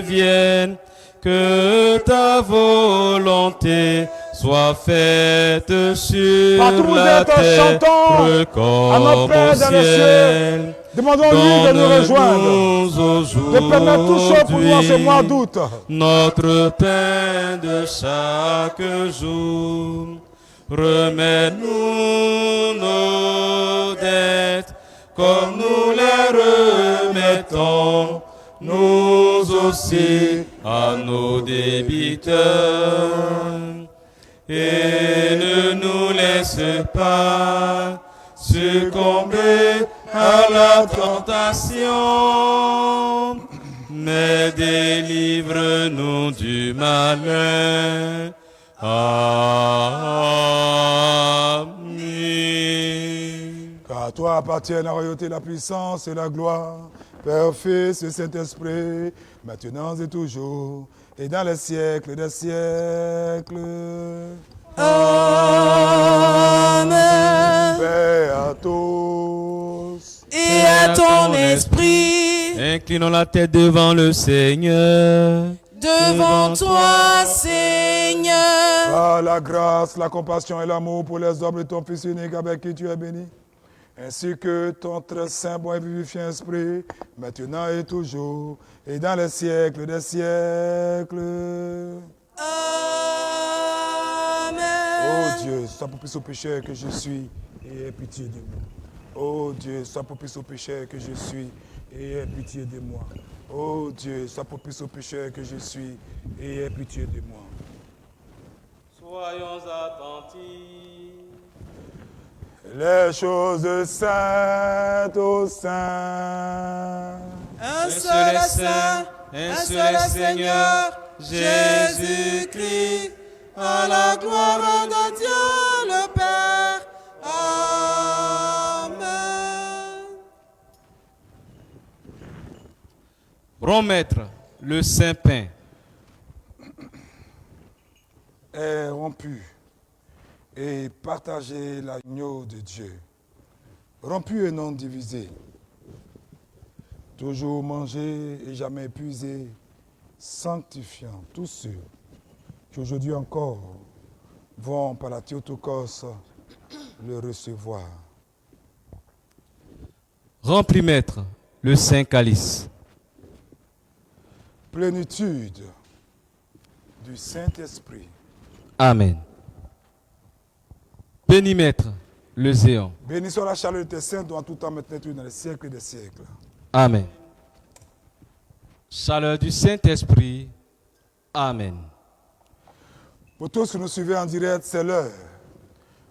vienne, que ta volonté soit faite sur partout la vous êtes, terre chantons à notre comme Père au dans les cieux. ciel. Demandons-lui de nous rejoindre, de permettre tout chose pour nous en ce mois d'août. Notre pain de chaque jour, remets-nous nos dettes, comme nous les remettons, nous aussi, à nos débiteurs. Et ne nous laisse pas succomber à la tentation, mais délivre-nous du malin. Amen. Car à toi appartiennent la royauté, la puissance et la gloire, Père, Fils et Saint-Esprit, maintenant et toujours, et dans les siècles des siècles. Amen. Paix à tous. Et à ton esprit, Inclinons la tête devant le Seigneur. devant toi, Seigneur. Par la grâce, la compassion et l'amour pour les hommes de ton Fils unique avec qui tu es béni, ainsi que ton très saint, bon et vivifiant esprit, maintenant et toujours, et dans les siècles des siècles. Amen. Oh Dieu, sois propice au péché que je suis et aie pitié de moi. Oh Dieu, sois propice au péché que je suis et aie pitié de moi. Oh Dieu, sois propice au péché que je suis et aie pitié de moi. Soyons attentifs. Les choses saintes au saint. Un seul est saint, un seul est Seigneur, Jésus-Christ, à la gloire de Dieu le Père. Amen. Remettre le saint pain Est rompu et partager l'agneau de Dieu. Rompu et non divisé. Toujours manger et jamais épuisé, sanctifiant tous ceux qui aujourd'hui encore vont par la Théotokos le recevoir. Remplis, maître, le saint calice. plénitude du Saint-Esprit. Amen. Béni Maître, le Zéon. Béni soit la chaleur de tes saints, dont en tout temps, maintenant, et dans les siècles des siècles. Amen. Chaleur du Saint-Esprit. Amen. Pour tous qui nous suivez en direct, c'est l'heure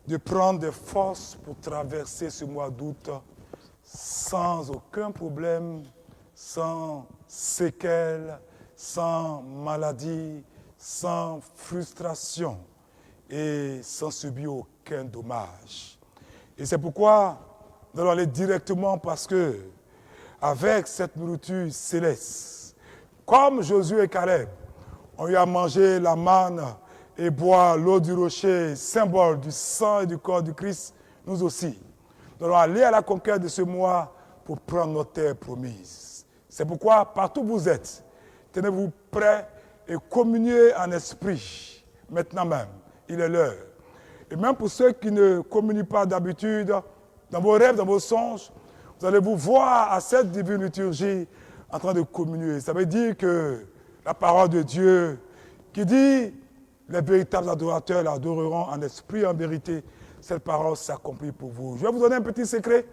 de prendre des forces pour traverser ce mois d'août sans aucun problème, sans séquelles, sans maladie, sans frustration et sans subir aucun dommage. Et c'est pourquoi nous allons aller directement parce que avec cette nourriture céleste, comme Josué et Caleb ont eu à manger la manne et boire l'eau du rocher, symbole du sang et du corps du Christ, nous aussi, nous allons aller à la conquête de ce mois pour prendre notre terre promise. C'est pourquoi, partout où vous êtes, tenez-vous prêts et communiez en esprit, maintenant même, il est l'heure. Et même pour ceux qui ne communient pas d'habitude, dans vos rêves, dans vos songes, vous allez vous voir à cette divine liturgie en train de communier. Ça veut dire que la parole de Dieu qui dit les véritables adorateurs l'adoreront en esprit et en vérité, cette parole s'accomplit pour vous. Je vais vous donner un petit secret.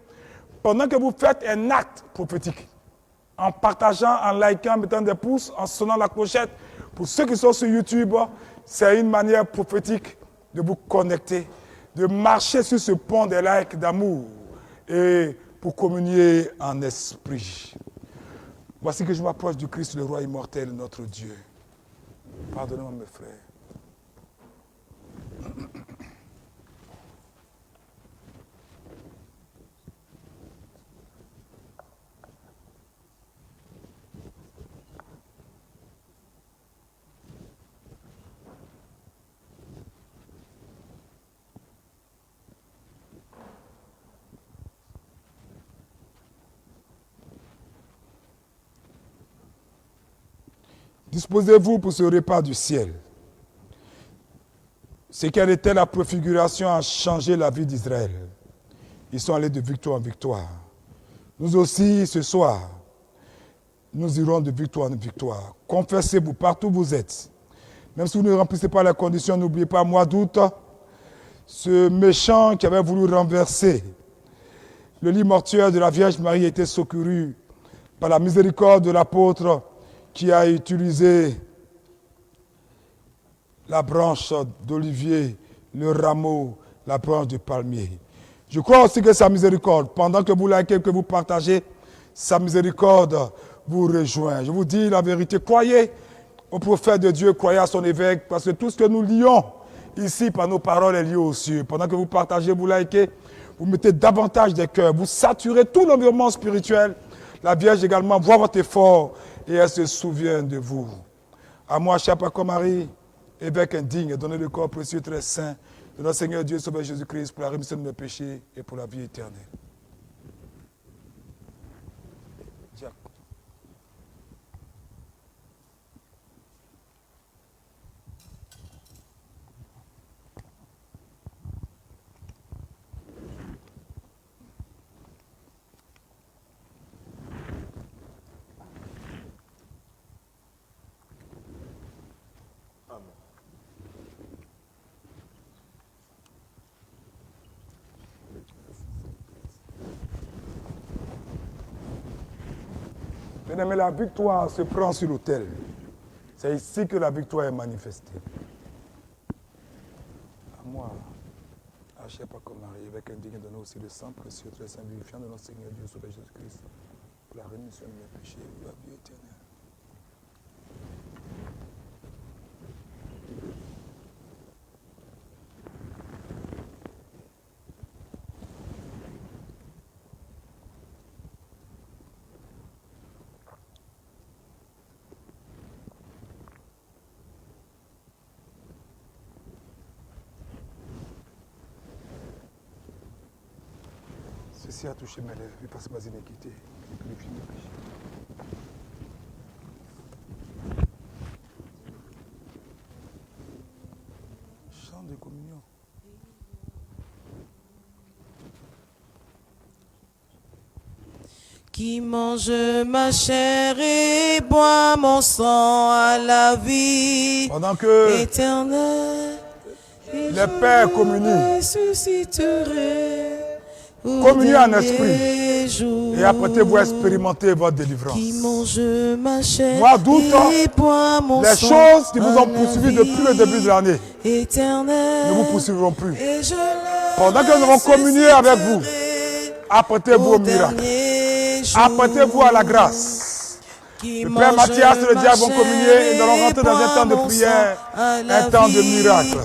Pendant que vous faites un acte prophétique, en partageant, en likant, en mettant des pouces, en sonnant la clochette, pour ceux qui sont sur YouTube, c'est une manière prophétique de vous connecter, de marcher sur ce pont des likes d'amour et pour communier en esprit. Voici que je m'approche du Christ, le roi immortel, notre Dieu. Pardonnez-moi, mes frères. Disposez-vous pour ce repas du ciel. C'est quelle était la préfiguration a changé la vie d'Israël. Ils sont allés de victoire en victoire. Nous aussi, ce soir, nous irons de victoire en victoire. Confessez-vous partout où vous êtes. Même si vous ne remplissez pas les conditions, n'oubliez pas, mois d'août, ce méchant qui avait voulu renverser le lit mortuaire de la Vierge Marie était secouru par la miséricorde de l'apôtre qui a utilisé la branche d'olivier, le rameau, la branche de palmier. Je crois aussi que sa miséricorde, pendant que vous likez, que vous partagez, sa miséricorde vous rejoint. Je vous dis la vérité, croyez au prophète de Dieu, croyez à son évêque, parce que tout ce que nous lions ici par nos paroles est lié aux cieux. Pendant que vous partagez, vous likez, vous mettez davantage des cœurs, vous saturez tout l'environnement spirituel. La Vierge également voit votre effort et elle se souvient de vous. À moi, Chapako Marie, évêque indigne, donnez le corps précieux très saint de notre Seigneur Dieu Sauveur Jésus-Christ pour la rémission de nos péchés et pour la vie éternelle. Mais la victoire se prend sur l'autel. C'est ici que la victoire est manifestée. À moi, à Chapako Marie, avec indigne, donner aussi le sang précieux, très saint, vivifiant de notre Seigneur Dieu, Sauveur Jésus-Christ, pour la rémission de mes péchés et pour la vie éternelle. Ceci a touché mes lèvres, et passe ma iniquité, et purifie mes péchés. Chant de communion. qui mange ma chair et boit mon sang à la vie Pendant que éternelle, les pères communient, communiez en esprit et apprêtez-vous à expérimenter votre délivrance. Moi, doute, les choses qui vous ont poursuivi depuis le début de l'année ne vous poursuivront plus. Pendant que nous allons communier avec vous, apprêtez-vous au miracle. Apprêtez-vous à la grâce. Le Père Mathias et le diable vont communier et nous allons rentrer dans un temps de prière, un temps de miracle,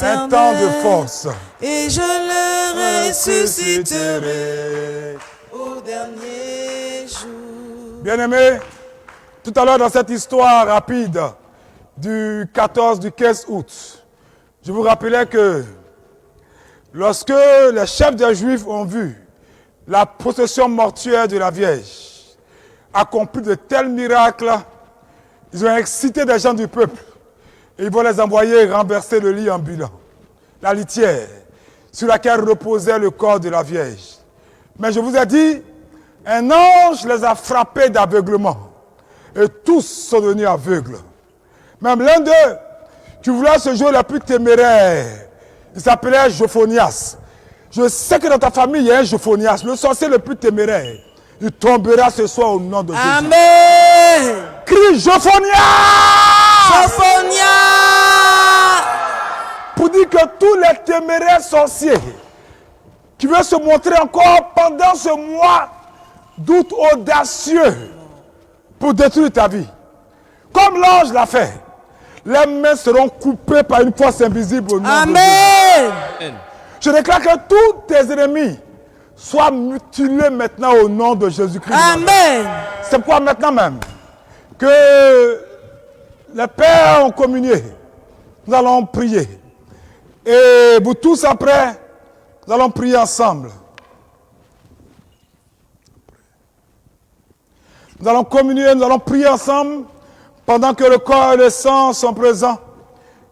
un temps de force. Et je le ressusciterai au dernier jour. Bien-aimés, tout à l'heure dans cette histoire rapide du 15 août, je vous rappelais que lorsque les chefs des Juifs ont vu la procession mortuaire de la Vierge accomplir de tels miracles, ils ont excité des gens du peuple et ils vont les envoyer renverser le lit ambulant, la litière sur laquelle reposait le corps de la Vierge. Mais je vous ai dit, un ange les a frappés d'aveuglement et tous sont devenus aveugles. Même l'un d'eux, qui voulait ce jour le plus téméraire, il s'appelait Jophonias. Je sais que dans ta famille, il y a un Jophonias, le sorcier le plus téméraire. Il tombera ce soir au nom de Jésus. Amen. Crie Jophonias! Jophonias! Pour dire que tous les téméraires sorciers qui veulent se montrer encore pendant ce mois d'août audacieux pour détruire ta vie, comme l'ange l'a fait, les mains seront coupées par une force invisible au nom de Jésus. Amen. Je déclare que tous tes ennemis soient mutilés maintenant au nom de Jésus-Christ. Amen. C'est pourquoi maintenant même que les pères ont communié, nous allons prier. Et vous tous après, nous allons prier ensemble. Nous allons communier, nous allons prier ensemble pendant que le corps et le sang sont présents.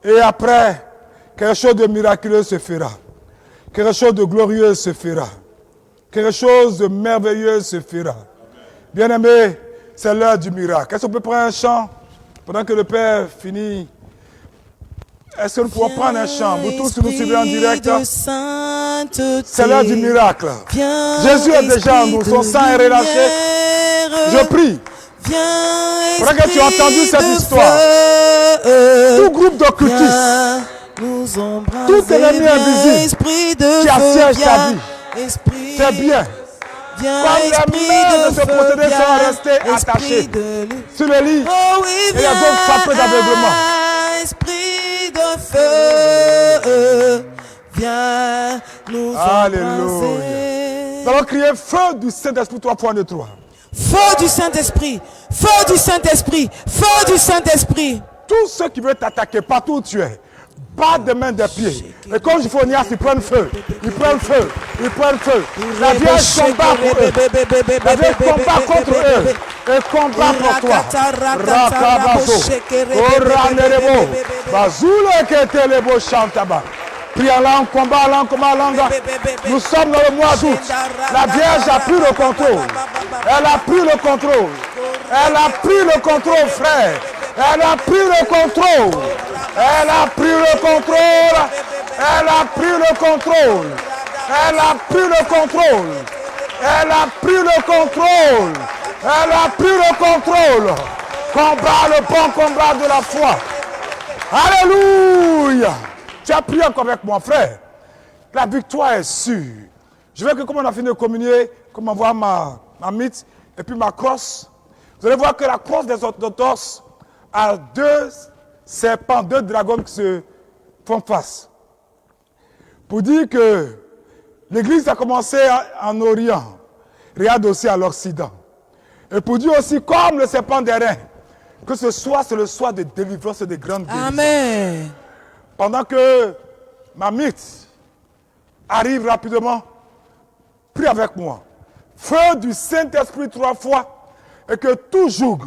Et après, quelque chose de miraculeux se fera. Quelque chose de glorieux se fera. Quelque chose de merveilleux se fera. Bien-aimés, c'est l'heure du miracle. Est-ce qu'on peut prendre un chant pendant que le Père finit? Est-ce que nous pouvons prendre un chant? Vous tous qui nous suivez en direct, c'est l'heure du miracle. Jésus est déjà en nous, son sang est relâché. Je prie. Pendant que tu as entendu cette histoire, tout groupe d'occultistes, tout ennemi invisible qui assiège ta vie, c'est bien. Comme les mains de ce possédé sont restées attachées sur le lit et les autres frappés d'aveuglement. Esprit de feu, viens nous embrasser. Nous allons crier feu du Saint-Esprit 3 fois de 3. Feu du Saint-Esprit, feu du Saint-Esprit, feu du Saint-Esprit. Tous ceux qui veulent t'attaquer partout où tu es, pas de main des pieds. Et comme Jophonias, ils prennent feu. Ils prennent feu. Ils prennent feu. La Vierge combat pour eux. La Vierge combat contre eux. Et combat pour toi. Rakabazo. Oranerebo. Bazoule ketelebo chantaba. Prie en langue, combat en langue, combat en langue. Nous sommes dans le mois d'août. La Vierge a pris le contrôle. Elle a pris le contrôle. Elle a pris le contrôle, frère. Elle a pris le contrôle. Elle a pris le contrôle. Elle a pris le contrôle. Elle a pris le contrôle. Elle a pris le contrôle. Elle a pris le contrôle. Combat le bon combat de la foi. Alléluia. Tu as prié encore avec moi, frère. La victoire est sûre. Je veux que, comme on a fini de communier, comme on voit ma mythe et puis ma crosse, vous allez voir que la crosse des orthodoxes a deux serpents, deux dragons qui se font face. Pour dire que l'église a commencé en Orient, regarde aussi à l'Occident. Et pour dire aussi, comme le serpent des reins, que ce soir, c'est le soir de délivrance et de grande délivrance. Amen. Pendant que ma mythe arrive rapidement, prie avec moi. Feu du Saint-Esprit 3 fois, et que tout joug,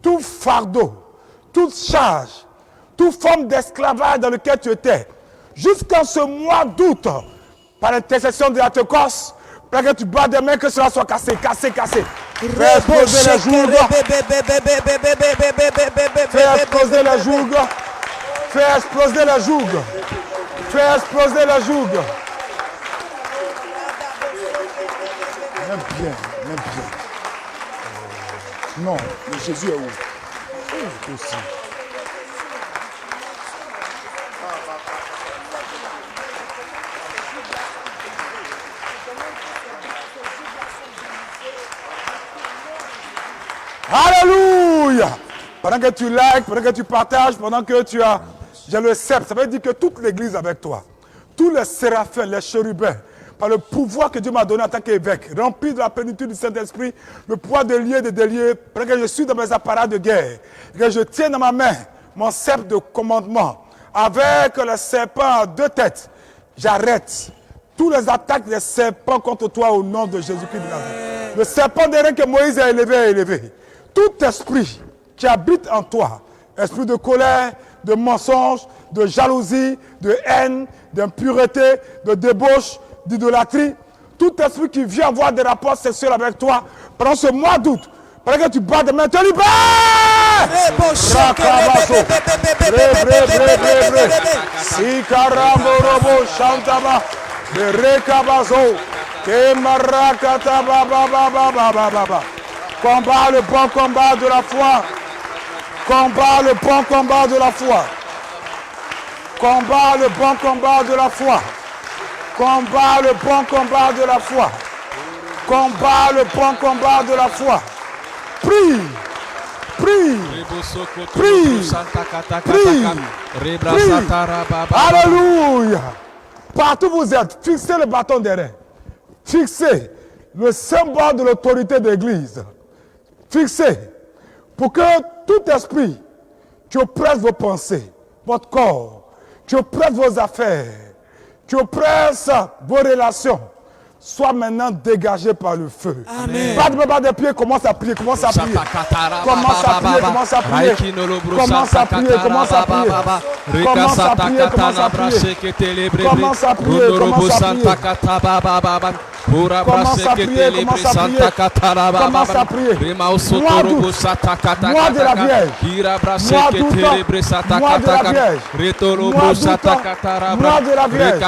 tout fardeau, toute charge, toute forme d'esclavage dans lequel tu étais, jusqu'en ce mois d'août, par l'intercession de la Théokos, Pendant que tu bats des mains, que cela soit cassé, cassé, cassé. Fais exploser les jougs. Fais exploser les jougs. Fais exploser les jougs. Fais exploser les jougs. Même bien, même bien. Non, mais Jésus est où? Aussi. Alléluia. Pendant que tu likes, pendant que tu partages, pendant que tu as... J'ai le sceptre, ça veut dire que toute l'église avec toi, tous les séraphins, les chérubins, par le pouvoir que Dieu m'a donné en tant qu'évêque, rempli de la plénitude du Saint-Esprit, le pouvoir de lier, de délier, pendant que je suis dans mes appareils de guerre, que je tiens dans ma main mon sceptre de commandement, avec le serpent à 2 têtes, j'arrête tous les attaques des serpents contre toi au nom de Jésus-Christ de Nazareth. Le serpent d'airain que Moïse a élevé. Tout esprit qui habite en toi, esprit de colère, de mensonge, de jalousie, de haine, d'impureté, de débauche, d'idolâtrie, tout esprit qui vient avoir des rapports sexuels avec toi pendant ce mois d'août, pendant que tu bats de main, te libère! Combat le bon combat de la foi. Combat le bon combat de la foi. Combat le bon combat de la foi. Combat le bon combat de la foi. Combat le bon combat de la foi. Prie. Prie. Prie. Prie. Prie. Alléluia. Partout où vous êtes, fixez le bâton d'airain. Fixez le symbole de l'autorité de l'Église. Fixez. Pour que tout esprit qui oppresse vos pensées, votre corps, qui oppresse vos affaires, qui oppresse vos relations, soit maintenant dégagé par le feu. Amen. Pas de pied, commence à prier, commence à prier. Commence à prier, commence à prier. Commence à prier, commence à prier. Commence à prier, commence à prier. Commence à prier, commence à prier. Commence à prier, commence à prier. Commence à prier. Mois d'août, mois de la Vierge. Mois d'août, mois de la Vierge. Mois d'août, mois de la Vierge.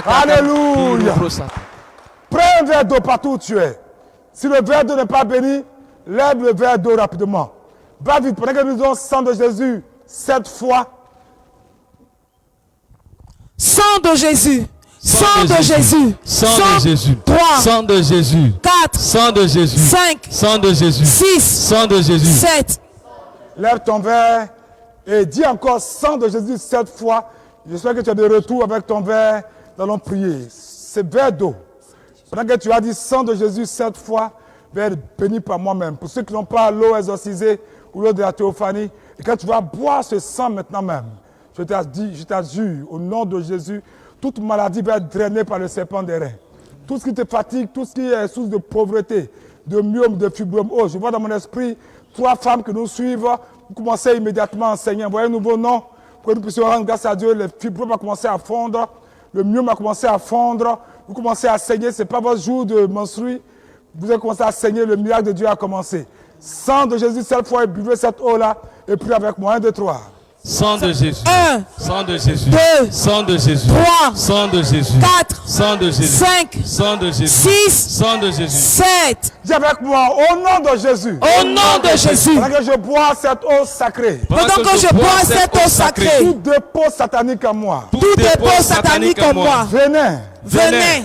Alléluia. Prends un verre d'eau partout où tu es. Si le verre d'eau n'est pas béni, lève le verre d'eau rapidement. Va vite, pendant que nous disons sang de Jésus 7 fois. Sang de Jésus. Sang de Jésus. Sang de Jésus. 3. Sang de Jésus. 4. Sang de Jésus. 5. Sang de Jésus. 6. Sang de Jésus. 7. Lève ton verre et dis encore sang de Jésus 7 fois. J'espère que tu as de retour avec ton verre. Nous allons prier. C'est verre d'eau. Pendant que tu as dit sang de Jésus 7 fois, verre béni par moi-même. Pour ceux qui n'ont pas l'eau exorcisée ou l'eau de la théophanie, et quand tu vas boire ce sang maintenant même, je t'assure, au nom de Jésus, toute maladie va être drainée par le serpent des reins. Tout ce qui te fatigue, tout ce qui est source de pauvreté, de myome, de fibrome. Oh, je vois dans mon esprit 3 femmes que nous suivent. Vous commencez immédiatement à enseigner. Envoyez un nouveau nom pour que nous puissions rendre grâce à Dieu. Le fibrome a commencé à fondre. Le myome a commencé à fondre. Vous commencez à saigner. Ce n'est pas votre jour de menstruer. Vous avez commencé à saigner. Le miracle de Dieu a commencé. Sang de Jésus, cette fois, et buvez cette eau-là. Et priez avec moi. 1, 2, 3. Sang de Jésus. 1. Sang de Jésus. 2. Sang de Jésus. 3. Sang de Jésus. 4. Sang de Jésus. 5. Sang de Jésus. 6. Sang de Jésus. 7. Dis avec moi, au nom de Jésus. Au nom de Jésus. Pendant que je bois cette eau sacrée. Pendant que je bois cette eau sacrée. Tout dépôt satanique en moi. Tout dépôt satanique en moi. Venin.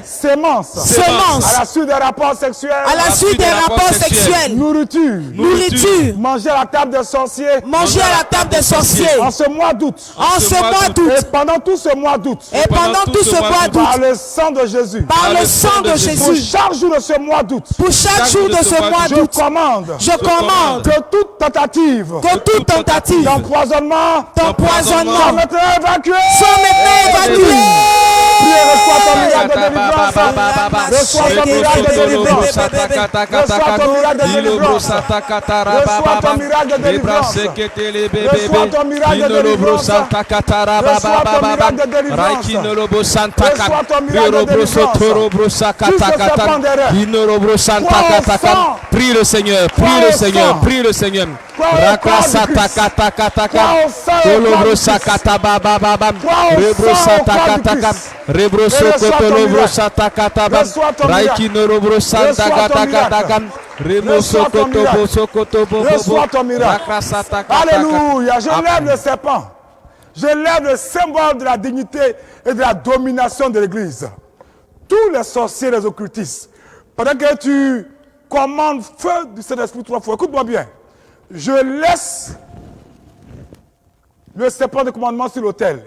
Sémence. Semence. À la suite des rapports sexuels. À la suite des rapports sexuels. Nourriture. Manger à la table des sorciers. Manger à la table des sorciers. En ce mois d'août. En ce mois d'août. Et pendant tout ce mois d'août. Et pendant tout ce mois d'août. Par le sang de Jésus. Par le sang de Pour Jésus. chaque jour de ce mois d'août. Pour chaque jour de ce mois d'août. Je commande. Que toute tentative. D'empoisonnement. Soit maintenant évacuée. Soit maintenant évacuée. reçois ton miracle de délivrance. Reçois ton miracle de délivrance. Reçois ton miracle de délivrance. Reçois ton miracle de délivrance. Reçois ton miracle de délivrance. Reçois ton miracle de délivrance. Reçois ton miracle de délivrance. Prie le Seigneur, prie le Seigneur, prie le Seigneur. Reçois ton miracle. Alléluia. Je lève le serpent. Je lève le symbole de la dignité et de la domination de l'Église. Tous les sorciers, les occultistes, pendant que tu commandes feu du Saint-Esprit 3 fois, écoute-moi bien. Je laisse le serpent de commandement sur l'autel.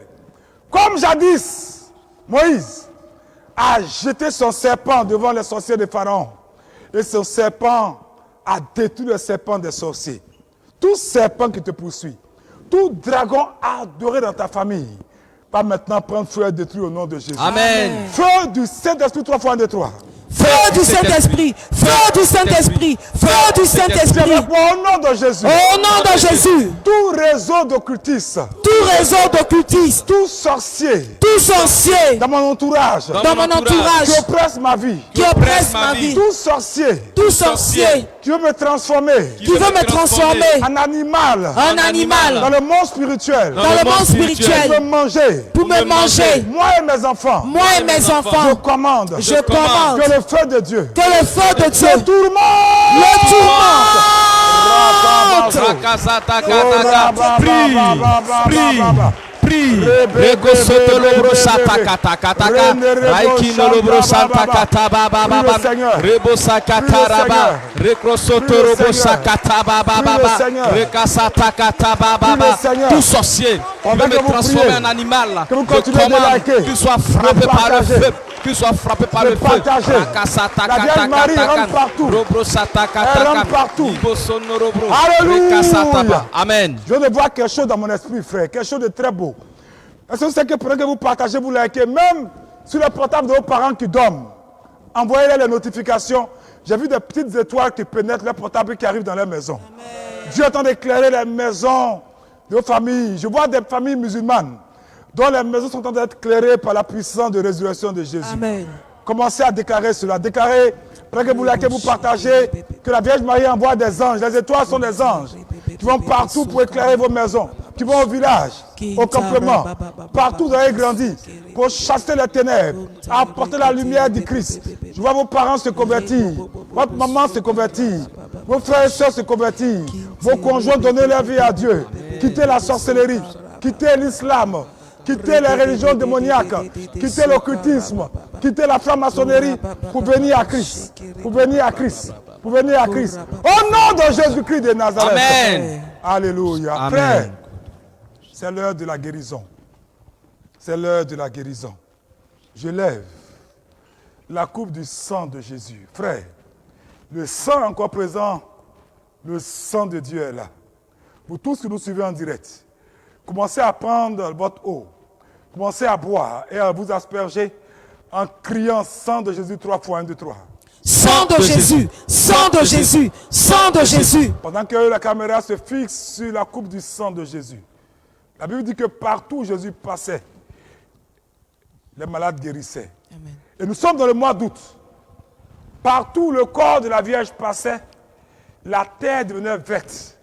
Comme jadis, Moïse a jeté son serpent devant les sorciers de Pharaon. Et ce serpent a détruit le serpent des sorciers. Tout serpent qui te poursuit, tout dragon adoré dans ta famille, va maintenant prendre feu et détruire au nom de Jésus. Amen. Feu du Saint-Esprit 3 fois 1, 2, 3. Feu du Saint-Esprit, feu du Saint-Esprit, feu du Saint-Esprit. Au nom de Jésus. Au nom de Jésus. Tout réseau d'occultistes, Tout réseau d'occultistes, tout sorcier tout sorcier dans mon entourage, dans mon entourage qui oppresse ma vie, qui oppresse ma vie, tout sorcier tout sorcier qui veut me transformer qui veut me transformer en animal en animal dans le monde spirituel, dans le monde pour spirituel me manger, pour me manger. moi et mes enfants, Moi et mes je enfants, commande je commande que le feu de Dieu que le feu de Dieu tourmente, le tourmente. Prie. Rego soto lobro sata kata kata ka. Raiki no lobro santa kata ba ba ba ba. Rebo sakata raba. Rekro soto robo sakata ba ba ba ba. Reka sata kata ba ba ba. Tout sorcier qui veut me transformer en animal, je commande qu'il soit frappé par le feu. Qu'il soit frappé par le feu. La Vierge Marie rentre partout. Elle rentre partout. Alléluia. Amen. Je viens de voir quelque chose dans mon esprit, frère. Quelque chose de très beau. Est-ce que vous savez que pendant que vous partagez, vous likez, même sur le portable de vos parents qui dorment, envoyez-les les notifications. J'ai vu des petites étoiles qui pénètrent les portables qui arrivent dans les maisons. Amen. Dieu est en train d'éclairer les maisons de vos familles. Je vois des familles musulmanes dont les maisons sont en train d'être éclairées par la puissance de résurrection de Jésus. Amen. Commencez à déclarer cela. Déclarez, après que vous likez, vous partagez, que la Vierge Marie envoie des anges. Les étoiles sont des anges qui vont partout pour éclairer vos maisons, qui vont au village, au campement, partout où vous avez grandi, pour chasser les ténèbres, apporter la lumière du Christ. Je vois vos parents se convertir, votre maman se convertir, vos frères et sœurs se convertir, vos conjoints donner leur vie à Dieu, quitter la sorcellerie, quitter l'islam, quitter les religions démoniaques, quitter l'occultisme, quitter la franc-maçonnerie pour venir à Christ. Pour venir à Christ. Pour venir à Christ. Au nom de Jésus-Christ de Nazareth. Amen. Alléluia. Amen. Frère, c'est l'heure de la guérison. C'est l'heure de la guérison. Je lève la coupe du sang de Jésus. Frère, le sang encore présent, le sang de Dieu est là. Pour tous qui nous suivez en direct, commencez à prendre votre eau. Commencez à boire et à vous asperger en criant sang de Jésus 3 fois 1, 2, 3. Sang de Jésus, sang de Jésus, sang de Jésus. Pendant que la caméra se fixe sur la coupe du sang de Jésus, la Bible dit que partout où Jésus passait, les malades guérissaient. Amen. Et nous sommes dans le mois d'août. Partout où le corps de la Vierge passait, la terre devenait verte.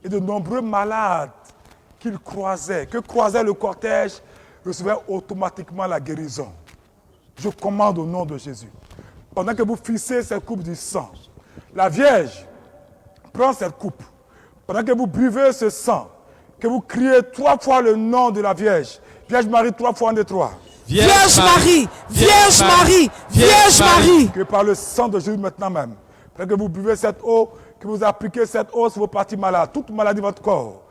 Et de nombreux malades qu'il croisait, que croisait le cortège, recevaient automatiquement la guérison. Je commande au nom de Jésus. Pendant que vous fixez cette coupe du sang, la Vierge prend cette coupe. Pendant que vous buvez ce sang, que vous criez 3 fois le nom de la Vierge. Vierge Marie 3 fois 1, 2, 3. Vierge Marie, Vierge Marie, Vierge Marie. Que par le sang de Jésus maintenant même, pendant que vous buvez cette eau, que vous appliquez cette eau sur vos parties malades, toute maladie de votre corps,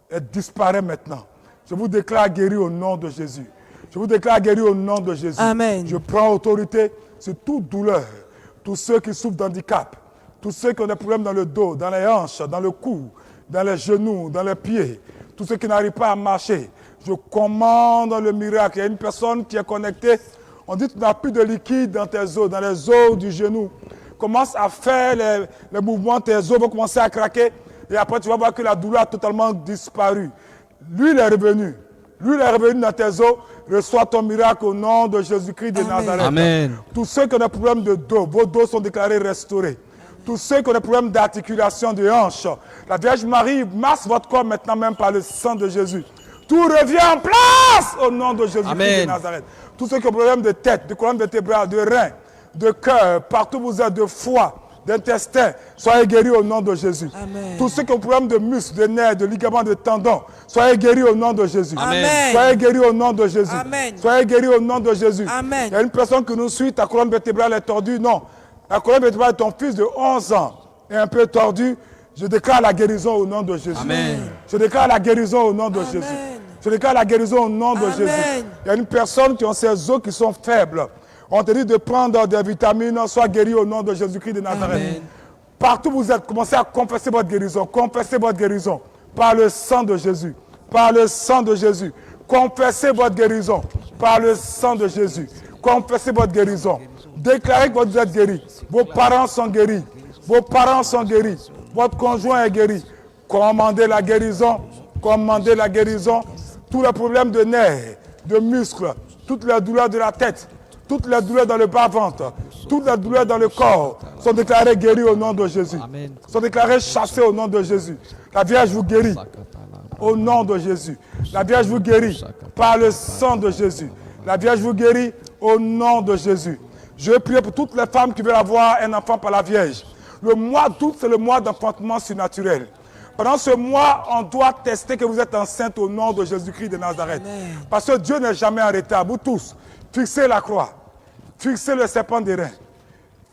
elle disparaît maintenant. Je vous déclare guéri au nom de Jésus. Je vous déclare guéri au nom de Jésus. Amen. Je prends autorité sur toute douleur, tous ceux qui souffrent d'handicap, tous ceux qui ont des problèmes dans le dos, dans les hanches, dans le cou, dans les genoux, dans les pieds, tous ceux qui n'arrivent pas à marcher, Je commande le miracle. Il y a une personne qui est connectée. On dit que tu n'as plus de liquide dans tes os, dans les os du genou. Commence à faire les mouvements, tes os vont commencer à craquer. Et après, tu vas voir que la douleur a totalement disparu. Lui, il est revenu. Lui, il est revenu dans tes os. Reçois ton miracle au nom de Jésus-Christ de Nazareth. Amen. Tous ceux qui ont des problèmes de dos, vos dos sont déclarés restaurés. Tous ceux qui ont des problèmes d'articulation de hanche, la Vierge Marie masse votre corps maintenant même par le sang de Jésus. Tout revient en place au nom de Jésus-Christ de Nazareth. Tous ceux qui ont des problèmes de tête, de colonne vertébrale, de reins, de cœur, partout où vous êtes, de foie, d'intestin, soyez guéris au nom de Jésus. Amen. Tous ceux qui ont des problèmes de muscles, de nerfs, de ligaments, de tendons, soyez guéris au nom de Jésus. Amen. Soyez guéris au nom de Jésus. Amen. Soyez guéris au nom de Jésus. Amen. Il y a une personne qui nous suit, ta colonne vertébrale est tordue. Non, la colonne vertébrale de ton fils de 11 ans est un peu tordue. Je déclare la guérison au nom de Jésus. Amen. Je déclare la guérison au nom de Jésus. Je déclare la guérison au nom de Jésus. Il y a une personne qui a ses os qui sont faibles. On te dit de prendre des vitamines, sois guéri au nom de Jésus-Christ de Nazareth. Amen. Partout où vous êtes, commencez à confesser votre guérison. Confessez votre guérison par le sang de Jésus. Par le sang de Jésus. Confessez votre guérison par le sang de Jésus. Confessez votre guérison. Déclarez que vous êtes guéri. Vos parents sont guéris. Vos parents sont guéris. Votre conjoint est guéri. Commandez la guérison. Commandez la guérison. Tous les problèmes de nerfs, de muscles, toutes les douleurs de la tête, toutes les douleurs dans le bas-ventre, toutes les douleurs dans le corps sont déclarées guéries au nom de Jésus. Amen. Sont déclarées chassées au nom de Jésus. La Vierge vous guérit au nom de Jésus. La Vierge vous guérit par le sang de Jésus. La Vierge vous guérit au nom de Jésus. Je prie pour toutes les femmes qui veulent avoir un enfant par la Vierge. Le mois d'août, c'est le mois d'enfantement surnaturel. Pendant ce mois, on doit tester que vous êtes enceinte au nom de Jésus-Christ de Nazareth. Amen. Parce que Dieu n'est jamais en retard. Vous tous, fixez la croix. Fixez le serpent des reins.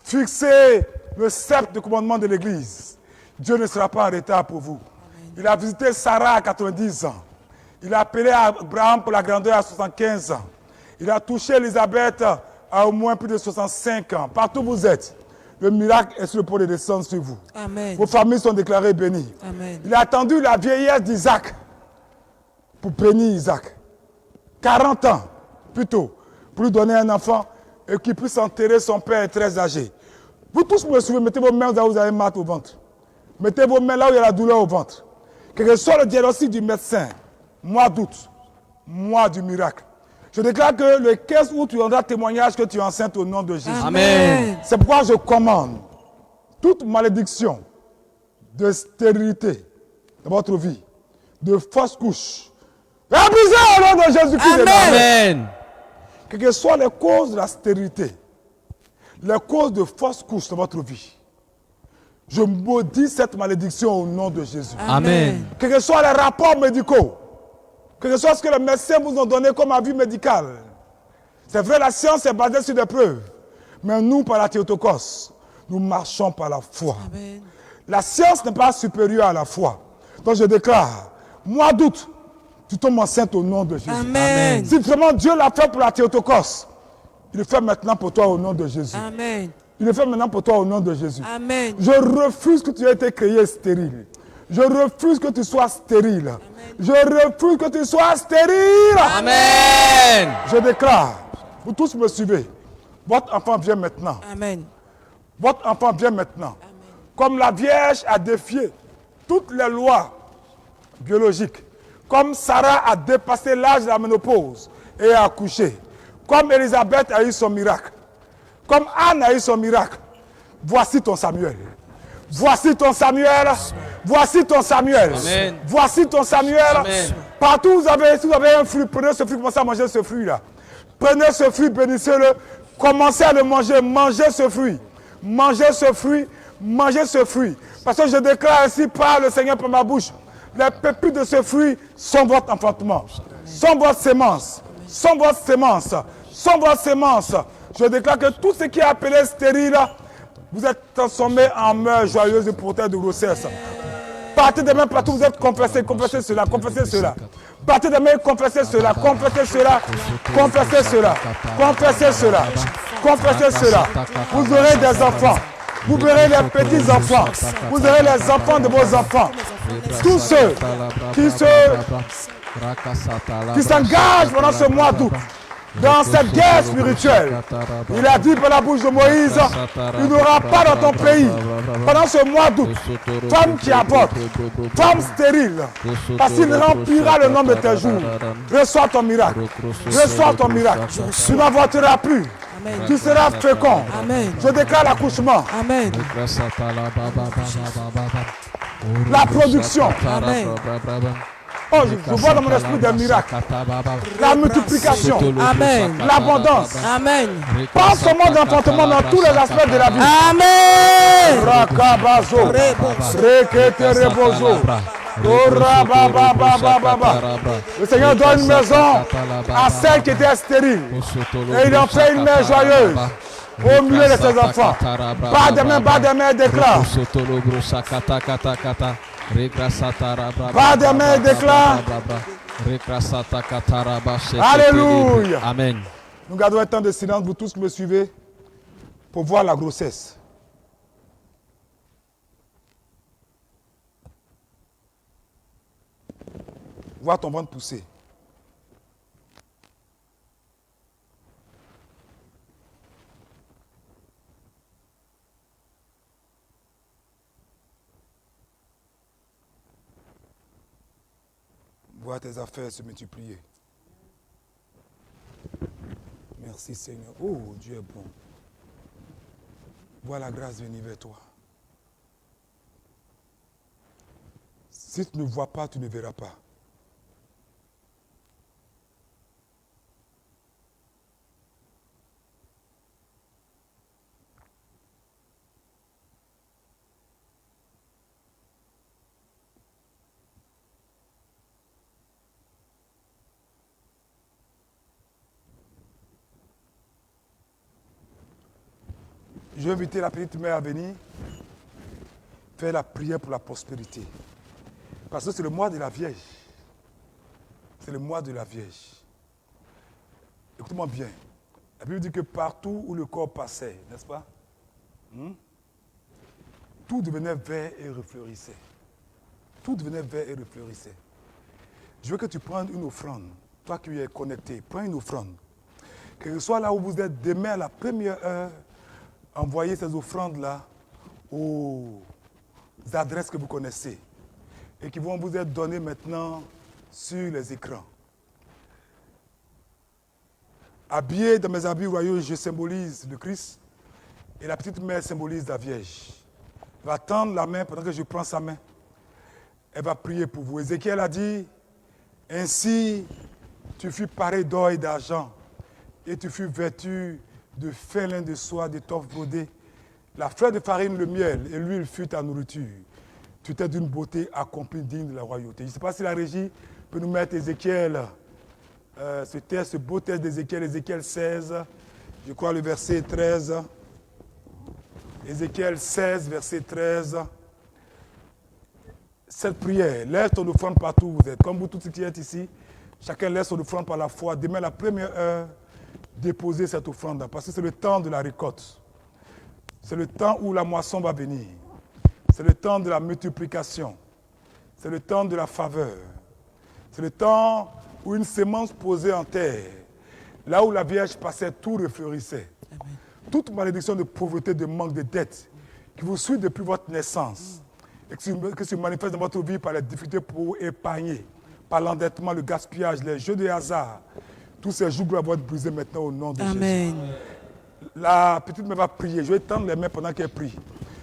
Fixez le sceptre de commandement de l'Église. Dieu ne sera pas en retard pour vous. Amen. Il a visité Sarah à 90 ans. Il a appelé Abraham pour la grandeur à 75 ans. Il a touché Élisabeth à au moins plus de 65 ans. Partout où vous êtes, le miracle est sur le point de descendre sur vous. Amen. Vos familles sont déclarées bénies. Amen. Il a attendu la vieillesse d'Isaac pour bénir Isaac. 40 ans, plutôt, pour lui donner un enfant et qu'il puisse enterrer son père très âgé. Vous tous me suivez, mettez vos mains là où vous avez mal au ventre. Mettez vos mains là où il y a la douleur au ventre. Quel que soit le diagnostic du médecin, mois d'août, mois du miracle. Je déclare que le 15 août, tu rendras témoignage que tu es enceinte au nom de Jésus. Amen. C'est pourquoi je commande toute malédiction de stérilité dans votre vie, de fausse couche, est brisée au nom de Jésus-Christ. Amen. Quelles que soient les causes de la stérilité, les causes de fausse couche dans votre vie, je maudis cette malédiction au nom de Jésus. Amen. Quels que soient les rapports médicaux, quel que soit ce que les médecins vous ont donné comme avis médical. C'est vrai, la science est basée sur des preuves. Mais nous, par la Théotokos, nous marchons par la foi. Amen. La science n'est pas supérieure à la foi. Donc je déclare, mois d'août, tu tombes enceinte au nom de Jésus. Amen. Si vraiment Dieu l'a fait pour la Théotokos, il le fait maintenant pour toi au nom de Jésus. Amen. Il le fait maintenant pour toi au nom de Jésus. Amen. Je refuse que tu aies été créé stérile. Je refuse que tu sois stérile. Amen. Je refuse que tu sois stérile. Amen. Je déclare, vous tous me suivez, votre enfant vient maintenant. Amen. Votre enfant vient maintenant. Amen. Comme la Vierge a défié toutes les lois biologiques, comme Sarah a dépassé l'âge de la ménopause et a accouché, comme Élisabeth a eu son miracle, comme Anne a eu son miracle, voici ton Samuel. Voici ton Samuel. Voici ton Samuel. Amen. Voici ton Samuel. Amen. Partout où si vous avez un fruit, prenez ce fruit, commencez à manger ce fruit-là. Prenez ce fruit, bénissez-le. Commencez à le manger. Mangez ce fruit. Mangez ce fruit. Mangez ce fruit. Parce que je déclare ainsi par le Seigneur par ma bouche, les pépites de ce fruit sont votre enfantement. Sont votre sémence. Sont votre sémence. Sont votre sémence. Je déclare que tout ce qui est appelé stérile, vous êtes transformés en mœurs joyeuses et porteurs de grossesse. Partez de main partout, vous êtes confessés, confessez cela, confessez cela. Partez de main, confessez cela, confessez cela, confessez cela, confessez cela, confessez cela. Vous aurez des enfants, vous verrez les petits enfants, vous aurez les enfants de vos enfants. Tous ceux qui se qui s'engage pendant ce mois d'août dans cette guerre spirituelle. Il a dit par la bouche de Moïse, il n'y aura pas dans ton pays, pendant ce mois d'août, femme qui avorte, femme stérile, parce qu'il remplira le nombre de tes jours. Reçois ton miracle. Reçois ton miracle. Tu n'avorteras plus. Amen. Tu seras fécond. Amen. Je déclare l'accouchement. Amen. La production. Amen. Oh, je vois dans mon esprit des miracles. La multiplication. Amen. L'abondance. Amen. Pas seulement d'enfantement dans tous les aspects de la vie. Amen. Rakabazo. Rekete rebozo. Le Seigneur donne une maison à celle qui était stérile. Et il en fait une mère joyeuse au milieu de ses enfants. Pas de main, déclare. Pas de main, déclare. Alléluia. Amen. Nous gardons un temps de silence, vous tous qui me suivez, pour voir la grossesse. Voir ton ventre pousser. Voir tes affaires se multiplier. Merci Seigneur. Oh, Dieu est bon. Vois la grâce venir vers toi. Si tu ne vois pas, tu ne verras pas. Je vais inviter la petite mère à venir faire la prière pour la prospérité. Parce que c'est le mois de la Vierge. C'est le mois de la Vierge. Écoute-moi bien. La Bible dit que partout où le corps passait, n'est-ce pas? Tout devenait vert et refleurissait. Tout devenait vert et refleurissait. Je veux que tu prennes une offrande. Toi qui es connecté, prends une offrande. Que ce soit là où vous êtes demain à la première heure, envoyez ces offrandes-là aux adresses que vous connaissez et qui vont vous être données maintenant sur les écrans. Habillé dans mes habits royaux, je symbolise le Christ et la petite mère symbolise la Vierge. Elle va tendre la main pendant que je prends sa main. Elle va prier pour vous. Ézéchiel a dit, ainsi tu fus paré d'or et d'argent et tu fus vêtu de fin lin de soie, d'étoffe brodée. La fleur de farine, le miel et l'huile fut ta nourriture. Tu étais d'une beauté accomplie digne de la royauté. Je ne sais pas si la régie peut nous mettre Ézéchiel, ce beau texte d'Ézéchiel, Ézéchiel 16, je crois le verset 13. Ézéchiel 16, verset 13. Cette prière, laisse ton offrande partout où vous êtes. Comme vous tous qui êtes ici, chacun laisse son offrande par la foi. Demain, la première heure, déposer cette offrande parce que c'est le temps de la récolte. C'est le temps où la moisson va venir. C'est le temps de la multiplication. C'est le temps de la faveur. C'est le temps où une sémence posée en terre, là où la Vierge passait, tout refleurissait. Amen. Toute malédiction de pauvreté, de manque, de dette, qui vous suit depuis votre naissance, et qui se manifeste dans votre vie par les difficultés pour épargner, par l'endettement, le gaspillage, les jeux de hasard, tous ces jours vont être brisés maintenant au nom de Jésus. La petite mère va prier. Je vais tendre les mains pendant qu'elle prie.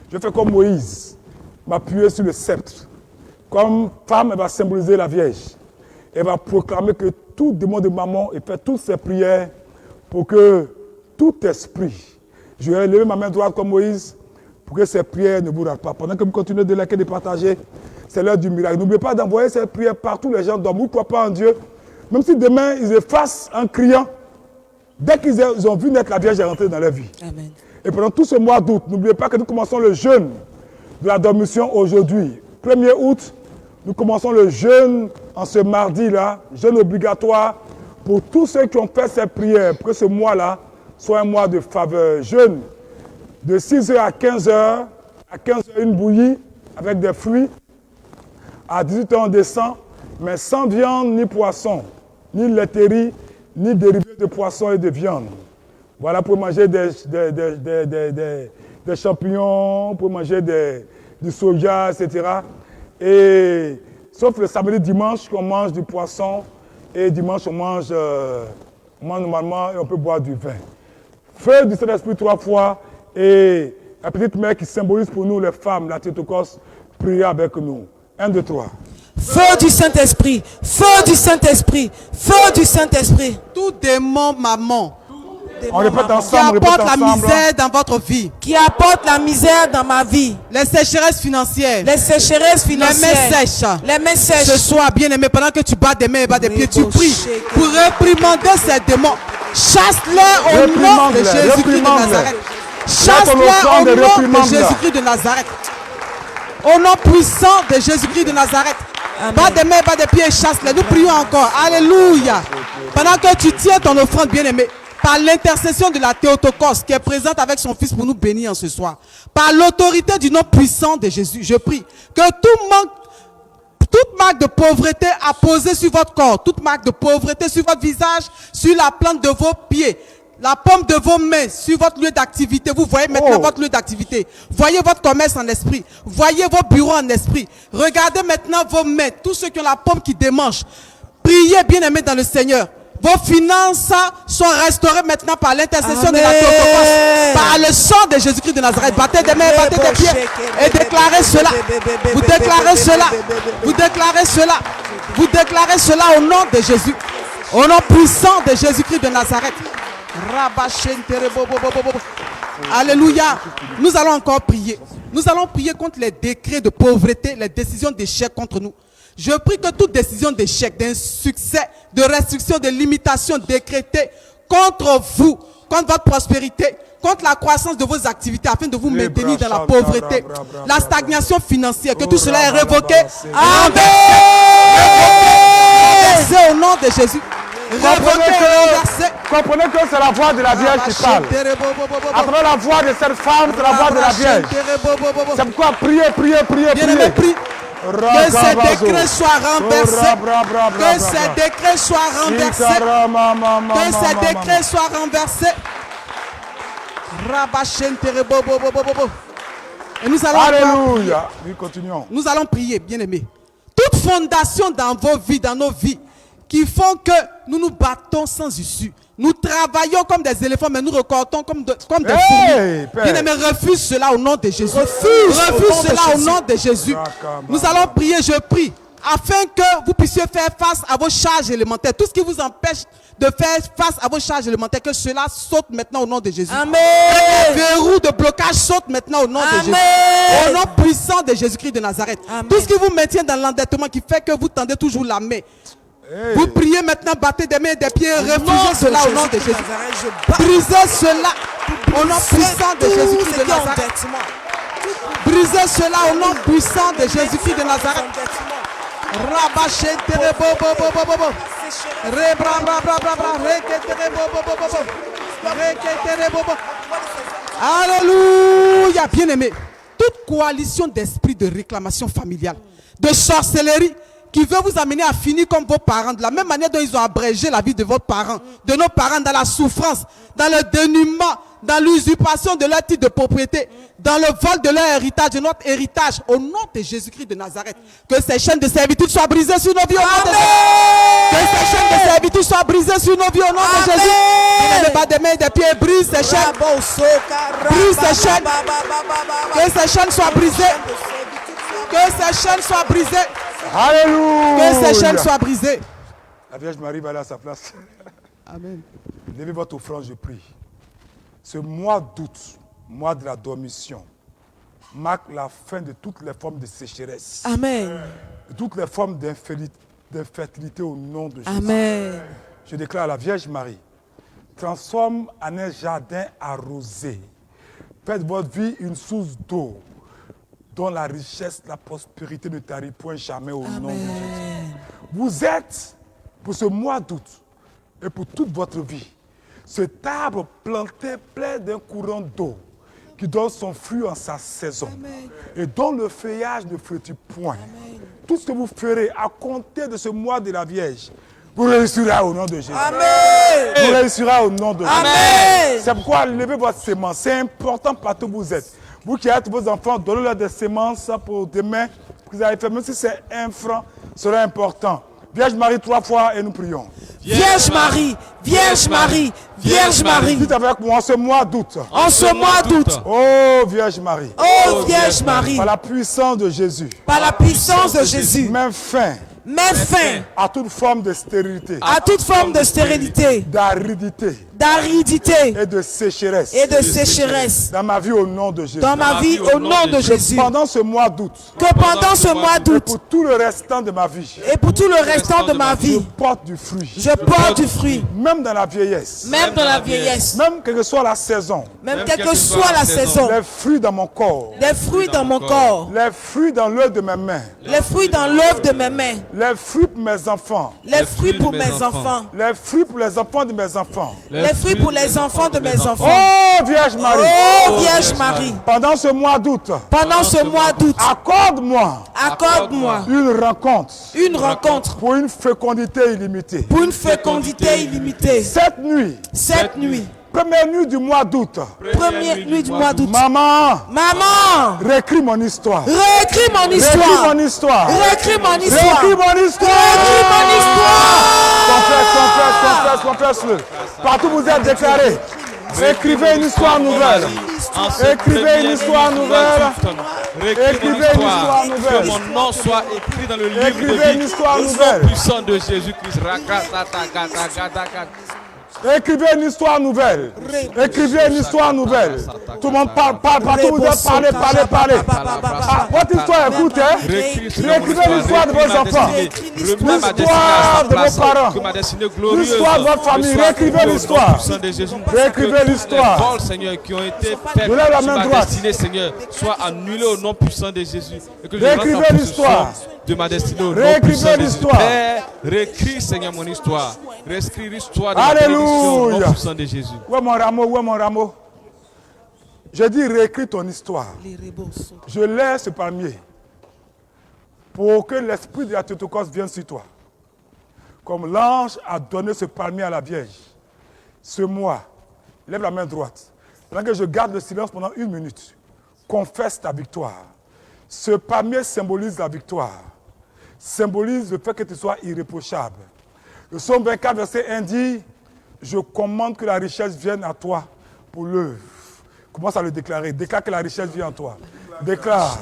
Je vais faire comme Moïse, m'appuyer sur le sceptre. Comme femme, elle va symboliser la Vierge. Elle va proclamer que tout démon de maman et faire toutes ces prières pour que tout esprit, je vais lever ma main droite comme Moïse pour que ces prières ne vous ratent pas. Pendant que vous continuez de liker et de partager, c'est l'heure du miracle. N'oubliez pas d'envoyer ces prières partout. Les gens dorment. Vous ne croyez pas en Dieu. Même si demain, ils effacent en criant, dès qu'ils ont vu naître la Vierge est rentrée dans leur vie. Amen. Et pendant tout ce mois d'août, n'oubliez pas que nous commençons le jeûne de la dormition aujourd'hui. 1er août, nous commençons le jeûne en ce mardi-là, jeûne obligatoire pour tous ceux qui ont fait ces prières, pour que ce mois-là soit un mois de faveur. Jeûne de 6h à 15h, à 15h une bouillie avec des fruits, à 18h on descend. mais sans viande ni poisson, ni laiterie, ni dérivés de poisson et de viande. Voilà, pour manger des champignons, pour manger du soja, etc. Et sauf le samedi, dimanche, qu'on mange du poisson, et dimanche, on mange normalement et on peut boire du vin. Feu du Saint-Esprit 3 fois, et la petite mère qui symbolise pour nous les femmes, la Théotokos, priez avec nous. 1, 2, 3. Feu du Saint-Esprit, feu du Saint-Esprit, feu du Saint-Esprit. Tout démon maman On répète qui ensemble, apporte la misère dans votre vie, Qui apporte la misère dans ma vie. les sécheresses financières, Les sécheresses les mains financières. sèches. Les mains sèches. Ce soir, bien aimé, pendant que tu bats des mains et bats des pieds, tu pries pour réprimander ces démons. Chasse-les au nom de Jésus-Christ de Nazareth. Chasse-les au nom de Jésus-Christ de Nazareth. Au nom puissant de Jésus-Christ de Nazareth. Bats des mains, bats des pieds et chasse-les. Nous prions encore. Alléluia. Pendant que tu tiens ton offrande, bien aimé, par l'intercession de la Théotokos qui est présente avec son Fils pour nous bénir en ce soir, par l'autorité du nom puissant de Jésus, je prie que toute marque de pauvreté apposée sur votre corps, toute marque de pauvreté sur votre visage, sur la plante de vos pieds, la paume de vos mains, sur votre lieu d'activité. Vous voyez maintenant votre lieu d'activité. Voyez votre commerce en esprit. Voyez vos bureaux en esprit. Regardez maintenant vos mains, tous ceux qui ont la paume qui démange. Priez, bien-aimés dans le Seigneur. Vos finances sont restaurées maintenant par l'intercession de la Théotokos, par le sang de Jésus-Christ de Nazareth. Battez des mains, battez des pieds et déclarez cela. Vous déclarez cela. Vous déclarez cela. Vous déclarez cela au nom de Jésus. Au nom puissant de Jésus-Christ de Nazareth. Alléluia. Nous allons encore prier. Nous allons prier contre les décrets de pauvreté, les décisions d'échec contre nous. Je prie que toute décision d'échec, d'insuccès, de restriction, de limitation décrétée contre vous, contre votre prospérité, contre la croissance de vos activités afin de vous maintenir dans la pauvreté, la stagnation financière, que tout cela est révoqué. Amen. Renversé au nom de Jésus. Comprenez que c'est la voix de la Vierge qui parle. À travers la voix de cette femme, c'est la voix de la Vierge. C'est pourquoi priez. Bien-aimé, prie. Que ces décrets soient renversés. Que ces décrets soient renversés. Que ces décrets soient renversés. Et nous allons Alléluia. Oui, continuons. Nous allons prier, bien-aimés. Toute fondation dans vos vies, dans nos vies, qui font que nous nous battons sans issue. Nous travaillons comme des éléphants, mais nous recortons comme des fourmis. Bien-aimés, refuse cela au nom de Jésus. Refuse cela au nom de Jésus. Nous allons prier, je prie, afin que vous puissiez faire face à vos charges élémentaires. Tout ce qui vous empêche de faire face à vos charges élémentaires, que cela saute maintenant au nom de Jésus. Amen. Que les verrous de blocage sautent maintenant au nom de Jésus. Au nom puissant de Jésus-Christ de Nazareth. Amen. Tout ce qui vous maintient dans l'endettement, qui fait que vous tendez toujours la main. Vous priez maintenant, battez des mains et des pieds, refusez cela au nom de Jésus. Brisez cela au nom puissant de Jésus-Christ de Nazareth. Brisez cela au nom puissant de Jésus-Christ de Nazareth. Alléluia, bien-aimé. Toute coalition d'esprit de réclamation familiale, de sorcellerie, qui veut vous amener à finir comme vos parents, de la même manière dont ils ont abrégé la vie de vos parents, de nos parents, dans la souffrance, dans le dénuement, dans l'usurpation de leur titre de propriété, dans le vol de leur héritage, de notre héritage, au nom de Jésus-Christ de Nazareth. Que ces chaînes de servitude soient brisées sur nos vies au nom de Jésus. Que ces chaînes de servitude soient brisées sur nos vies au nom de Jésus. Il ne pas des mains et des pieds, brise ces chaînes. Brise ces chaînes. Que ces chaînes soient brisées. Que ces chaînes soient brisées. Alléluia. Que ces chaînes soient brisées. La Vierge Marie va aller à sa place. Amen. Levez votre offrande, je prie. Ce mois d'août, mois de la dormition, marque la fin de toutes les formes de sécheresse. Amen. De toutes les formes d'infertilité au nom de Jésus. Amen. Je déclare à la Vierge Marie, transforme en un jardin arrosé. Faites votre vie une source d'eau, dont la richesse, la prospérité ne tarit point jamais au nom de Jésus. Vous êtes, pour ce mois d'août, et pour toute votre vie, cet arbre planté plein d'un courant d'eau qui donne son fruit en sa saison. Et dont le feuillage ne flétrit point. Tout ce que vous ferez à compter de ce mois de la Vierge, vous réussirez au nom de Jésus. Amen. Vous réussirez au nom de Jésus. Amen. C'est pourquoi levez votre sémence. C'est important partout où vous êtes. Vous qui êtes vos enfants, donnez-leur des sémences pour demain. Vous avez fait, même si c'est 1 franc, ce sera important. Vierge Marie 3 fois et nous prions. Vierge Marie, Vierge Marie, Vierge Marie. Dites avec moi en ce mois d'août. En ce mois d'août. Oh Vierge Marie. Oh Vierge Marie. Par la puissance de Jésus. Par la puissance de Jésus. Mets fin. Mets fin à toute forme de stérilité. À toute forme de stérilité. D'aridité. D'aridité. Et de sécheresse. Et de sécheresse. Dans ma vie au nom de Jésus. Dans ma vie au nom de Jésus. Pendant ce mois d'août. Que pendant ce mois d'août. Et pour tout le restant de ma vie. Et pour tout le restant de ma vie. Je porte du fruit. Je porte du fruit. Même dans la vieillesse. Même dans la vieillesse. Même quelle que soit la saison. Même quelle que soit la saison. Les fruits dans mon corps. Les fruits dans mon corps. Les fruits dans l'œuvre de mes mains. Les fruits dans l'œuvre de mes mains. Les fruits pour mes enfants. Les fruits pour mes enfants. Les fruits pour les enfants de mes enfants. Les fruits pour les enfants de mes enfants. Oh Vierge Marie. Oh Vierge Marie. Pendant ce mois d'août. Pendant ce mois d'août. Accorde-moi. Accorde-moi. Une rencontre. Une rencontre. Pour une fécondité illimitée. Pour une fécondité illimitée. Cette nuit. Cette nuit. Première nuit du mois d'août. Première nuit du mois d'août. Maman. Maman. Réécris mon histoire. Réécris mon histoire. Réécris mon histoire. Réécris mon histoire. Réécris mon histoire. Réécris mon histoire. Confesse-le. Partout où vous êtes déclarés. Écrivez une histoire nouvelle. Écrivez une histoire nouvelle. Écrivez une histoire nouvelle. Que mon nom soit écrit dans le livre Écrivez une histoire nouvelle. puissant de Jésus-Christ. Écrivez une histoire nouvelle. Écrivez une histoire nouvelle. Tout le monde parle, partout où vous êtes, parlez. Votre histoire, écoutez. Réécrivez l'histoire de vos enfants. L'histoire de vos parents. L'histoire de votre famille. Réécrivez l'histoire. Réécrivez l'histoire. Paroles, Seigneur, qui ont été faites sur ma destinée, Seigneur, soient annulées au nom puissant de Jésus. Et que je réécrivez l'histoire de ma destinée au nom réécrivez puissant de Jésus. l'histoire. Père, réécris, Seigneur, mon histoire. Réécris l'histoire de ma Alléluia. bénédiction au nom puissant de Jésus. Où est mon rameau? Où est mon rameau? Je dis réécris ton histoire. Je laisse ce palmier pour que l'esprit de la Théotokos vienne sur toi. Comme l'ange a donné ce palmier à la Vierge. Ce mois, lève la main droite. Pendant que je garde le silence pendant 1 minute, confesse ta victoire. Ce palmier symbolise la victoire. Symbolise le fait que tu sois irréprochable. Le psaume 24, verset 1 dit, je commande que la richesse vienne à toi pour l'œuvre. Commence à le déclarer. Déclare que la richesse vient à toi. Déclare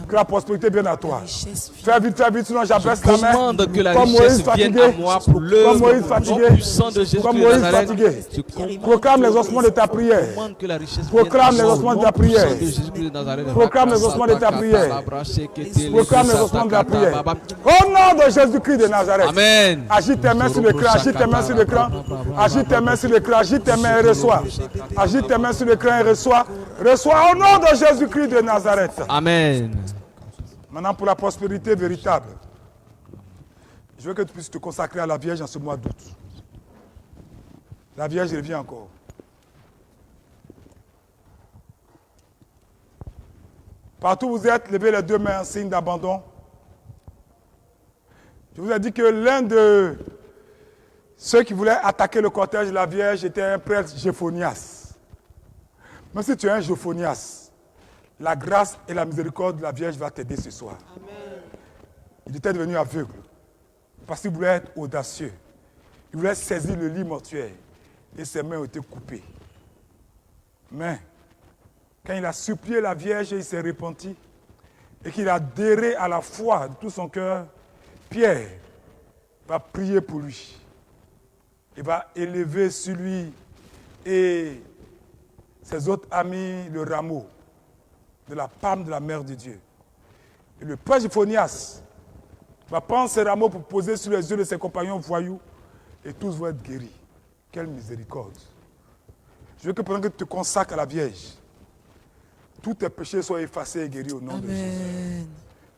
que la prospérité vienne à toi. Fais vite, sinon j'abaisse la main. Commande que la Comme richesse Moïse vienne fatigué. à moi pour l'œuvre. Comme Moïse fatigué. Au nom puissant de Jésus Comme de Moïse Nazareth. fatigué. Je commande Proclame que les ossements de ta prière. commande que la richesse Proclame vienne les à ossements de moi ta prière. au nom puissant de Jésus-Christ de Nazareth. Proclame les ossements de ta prière. Proclame les ossements de ta prière. Au nom de Jésus-Christ de Nazareth. Amen. Agite tes mains sur l'écran, agite tes mains sur l'écran. Agite tes mains sur l'écran, agite tes mains et reçois. Agite tes mains sur l'écran et reçois. Reçois au nom de Jésus-Christ de Nazareth. Amen. Maintenant pour la prospérité véritable. Je veux que tu puisses te consacrer à la Vierge en ce mois d'août. La Vierge revient encore. Partout où vous êtes, levez les 2 mains en signe d'abandon. Je vous ai dit que l'un de ceux qui voulaient attaquer le cortège de la Vierge était un prêtre Jéphonias. Même si tu es un Jéphonias, la grâce et la miséricorde de la Vierge va t'aider ce soir. Amen. Il était devenu aveugle parce qu'il voulait être audacieux. Il voulait saisir le lit mortuaire et ses mains ont été coupées. Mais quand il a supplié la Vierge, il s'est repenti et qu'il a adhéré à la foi de tout son cœur, Pierre va prier pour lui. Il va élever sur lui et ses autres amis le rameau de la palme de la mère de Dieu. Et le prêtre Jéphonias va prendre ses rameaux pour poser sur les yeux de ses compagnons voyous et tous vont être guéris. Quelle miséricorde. Je veux que pendant que tu te consacres à la Vierge, tous tes péchés soient effacés et guéris au nom de Jésus.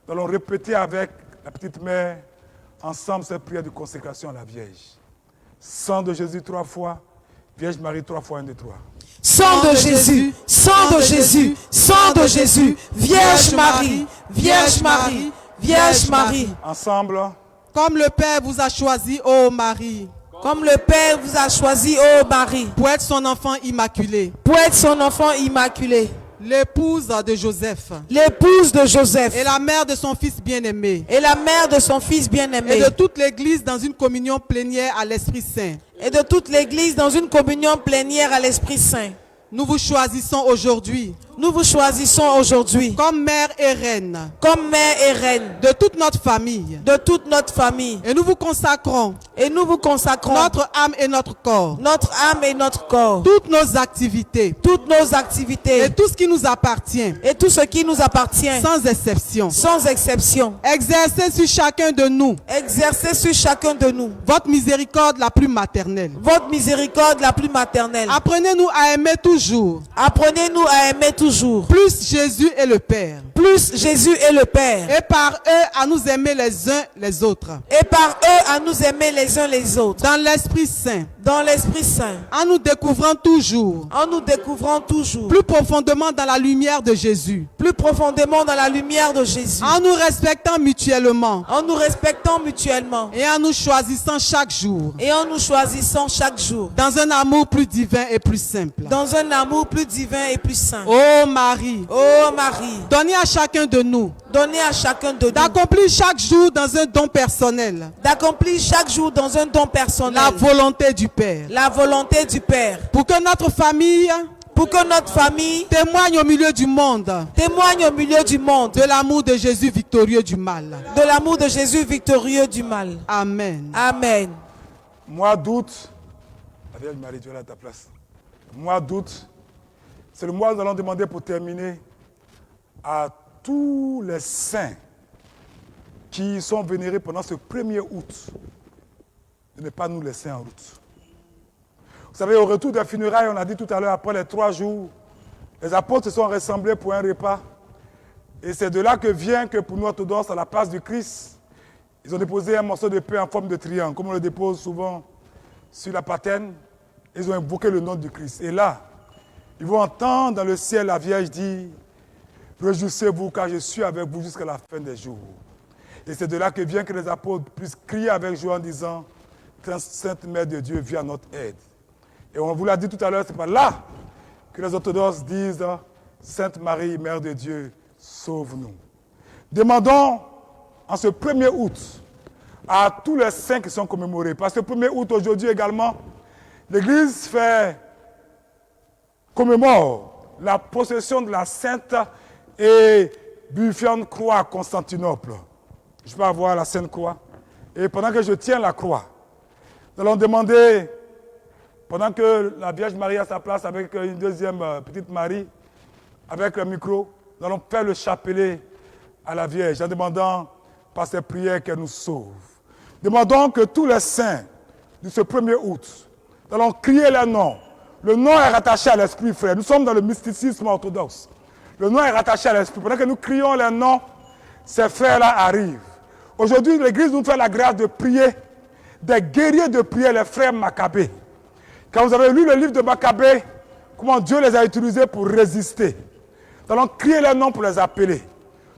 Nous allons répéter avec la petite mère ensemble cette prière de consécration à la Vierge. Sang de Jésus 3 fois, Vierge Marie, 3 fois 1, 2, 3. Sang de Jésus, sang de Jésus, sang de Jésus, Vierge Marie, Vierge Marie, Vierge Marie. Ensemble. Comme le Père vous a choisi, ô Marie. Comme le Père vous a choisi, ô Marie. Pour être son enfant immaculé. Pour être son enfant immaculé. L'épouse de Joseph. L'épouse de Joseph. Et la mère de son fils bien-aimé. Et la mère de son fils bien-aimé. Et de toute l'église dans une communion plénière à l'Esprit Saint. Et de toute l'église dans une communion plénière à l'Esprit Saint. Nous vous choisissons aujourd'hui. Nous vous choisissons aujourd'hui. Comme mère et reine. Comme mère et reine. De toute notre famille. De toute notre famille. Et nous vous consacrons. Et nous vous consacrons. Notre âme et notre corps. Notre âme et notre corps. Toutes nos activités. Toutes nos activités. Et tout ce qui nous appartient. Et tout ce qui nous appartient. Sans exception. Sans exception. Exercez sur chacun de nous. Exercez sur chacun de nous. Votre miséricorde la plus maternelle. Votre miséricorde la plus maternelle. Apprenez-nous à aimer toujours. Apprenez-nous à aimer toujours. Plus Jésus est le Père. Plus Jésus est le Père. Et par eux à nous aimer les uns les autres. Et par eux à nous aimer les uns les autres. Dans l'Esprit Saint. Dans l'Esprit Saint. En nous découvrant toujours. En nous découvrant toujours. Plus profondément dans la lumière de Jésus. Plus profondément dans la lumière de Jésus. En nous respectant mutuellement. En nous respectant mutuellement. Et en nous choisissant chaque jour. Et en nous choisissant chaque jour. Dans un amour plus divin et plus simple. Dans un amour plus divin et plus saint. Ô Marie. Ô Marie. Donnez à chacun de nous. Donnez à chacun de nous. D'accomplir chaque jour dans un don personnel. D'accomplir chaque jour dans un don personnel. La volonté du Père. La volonté du Père. Pour que notre famille. Pour que notre famille témoigne au milieu du monde. Témoigne au milieu du monde. De l'amour de Jésus victorieux du mal. De l'amour de Jésus victorieux du mal. Amen. Amen. Mois d'août. La Vierge Marie, tu es là à ta place. Mois d'août. C'est le mois où nous allons demander pour terminer à tous les saints qui sont vénérés pendant ce 1er août de ne pas nous laisser en route. Vous savez, au retour des funérailles, on a dit tout à l'heure, après les 3 jours, les apôtres se sont rassemblés pour un repas. Et c'est de là que vient que pour nous orthodoxes, à la place du Christ, ils ont déposé un morceau de pain en forme de triangle, comme on le dépose souvent sur la patène. Ils ont invoqué le nom du Christ. Et là, ils vont entendre dans le ciel la Vierge dire « Réjouissez-vous car je suis avec vous jusqu'à la fin des jours. » Et c'est de là que vient que les apôtres puissent crier avec joie en disant « Sainte Mère de Dieu, viens à notre aide. » Et on vous l'a dit tout à l'heure, c'est pas là que les orthodoxes disent « Sainte Marie, Mère de Dieu, sauve-nous. » Demandons en ce 1er août à tous les saints qui sont commémorés. Parce que 1er août aujourd'hui également, l'Église commémore la possession de la Sainte et Buffiane Croix à Constantinople. Je peux avoir la Sainte Croix. Et pendant que je tiens la croix, nous allons demander, pendant que la Vierge Marie a sa place avec une deuxième petite Marie, avec le micro, nous allons faire le chapelet à la Vierge en demandant par ses prières qu'elle nous sauve. Demandons que tous les saints de ce 1er août, nous allons crier leur nom. Le nom est rattaché à l'esprit, frère. Nous sommes dans le mysticisme orthodoxe. Le nom est rattaché à l'esprit. Pendant que nous crions les noms, ces frères-là arrivent. Aujourd'hui, l'Église nous fait la grâce de prier des guerriers de prière, les frères Maccabées. Quand vous avez lu le livre de Maccabée, comment Dieu les a utilisés pour résister. Nous allons crier les noms pour les appeler.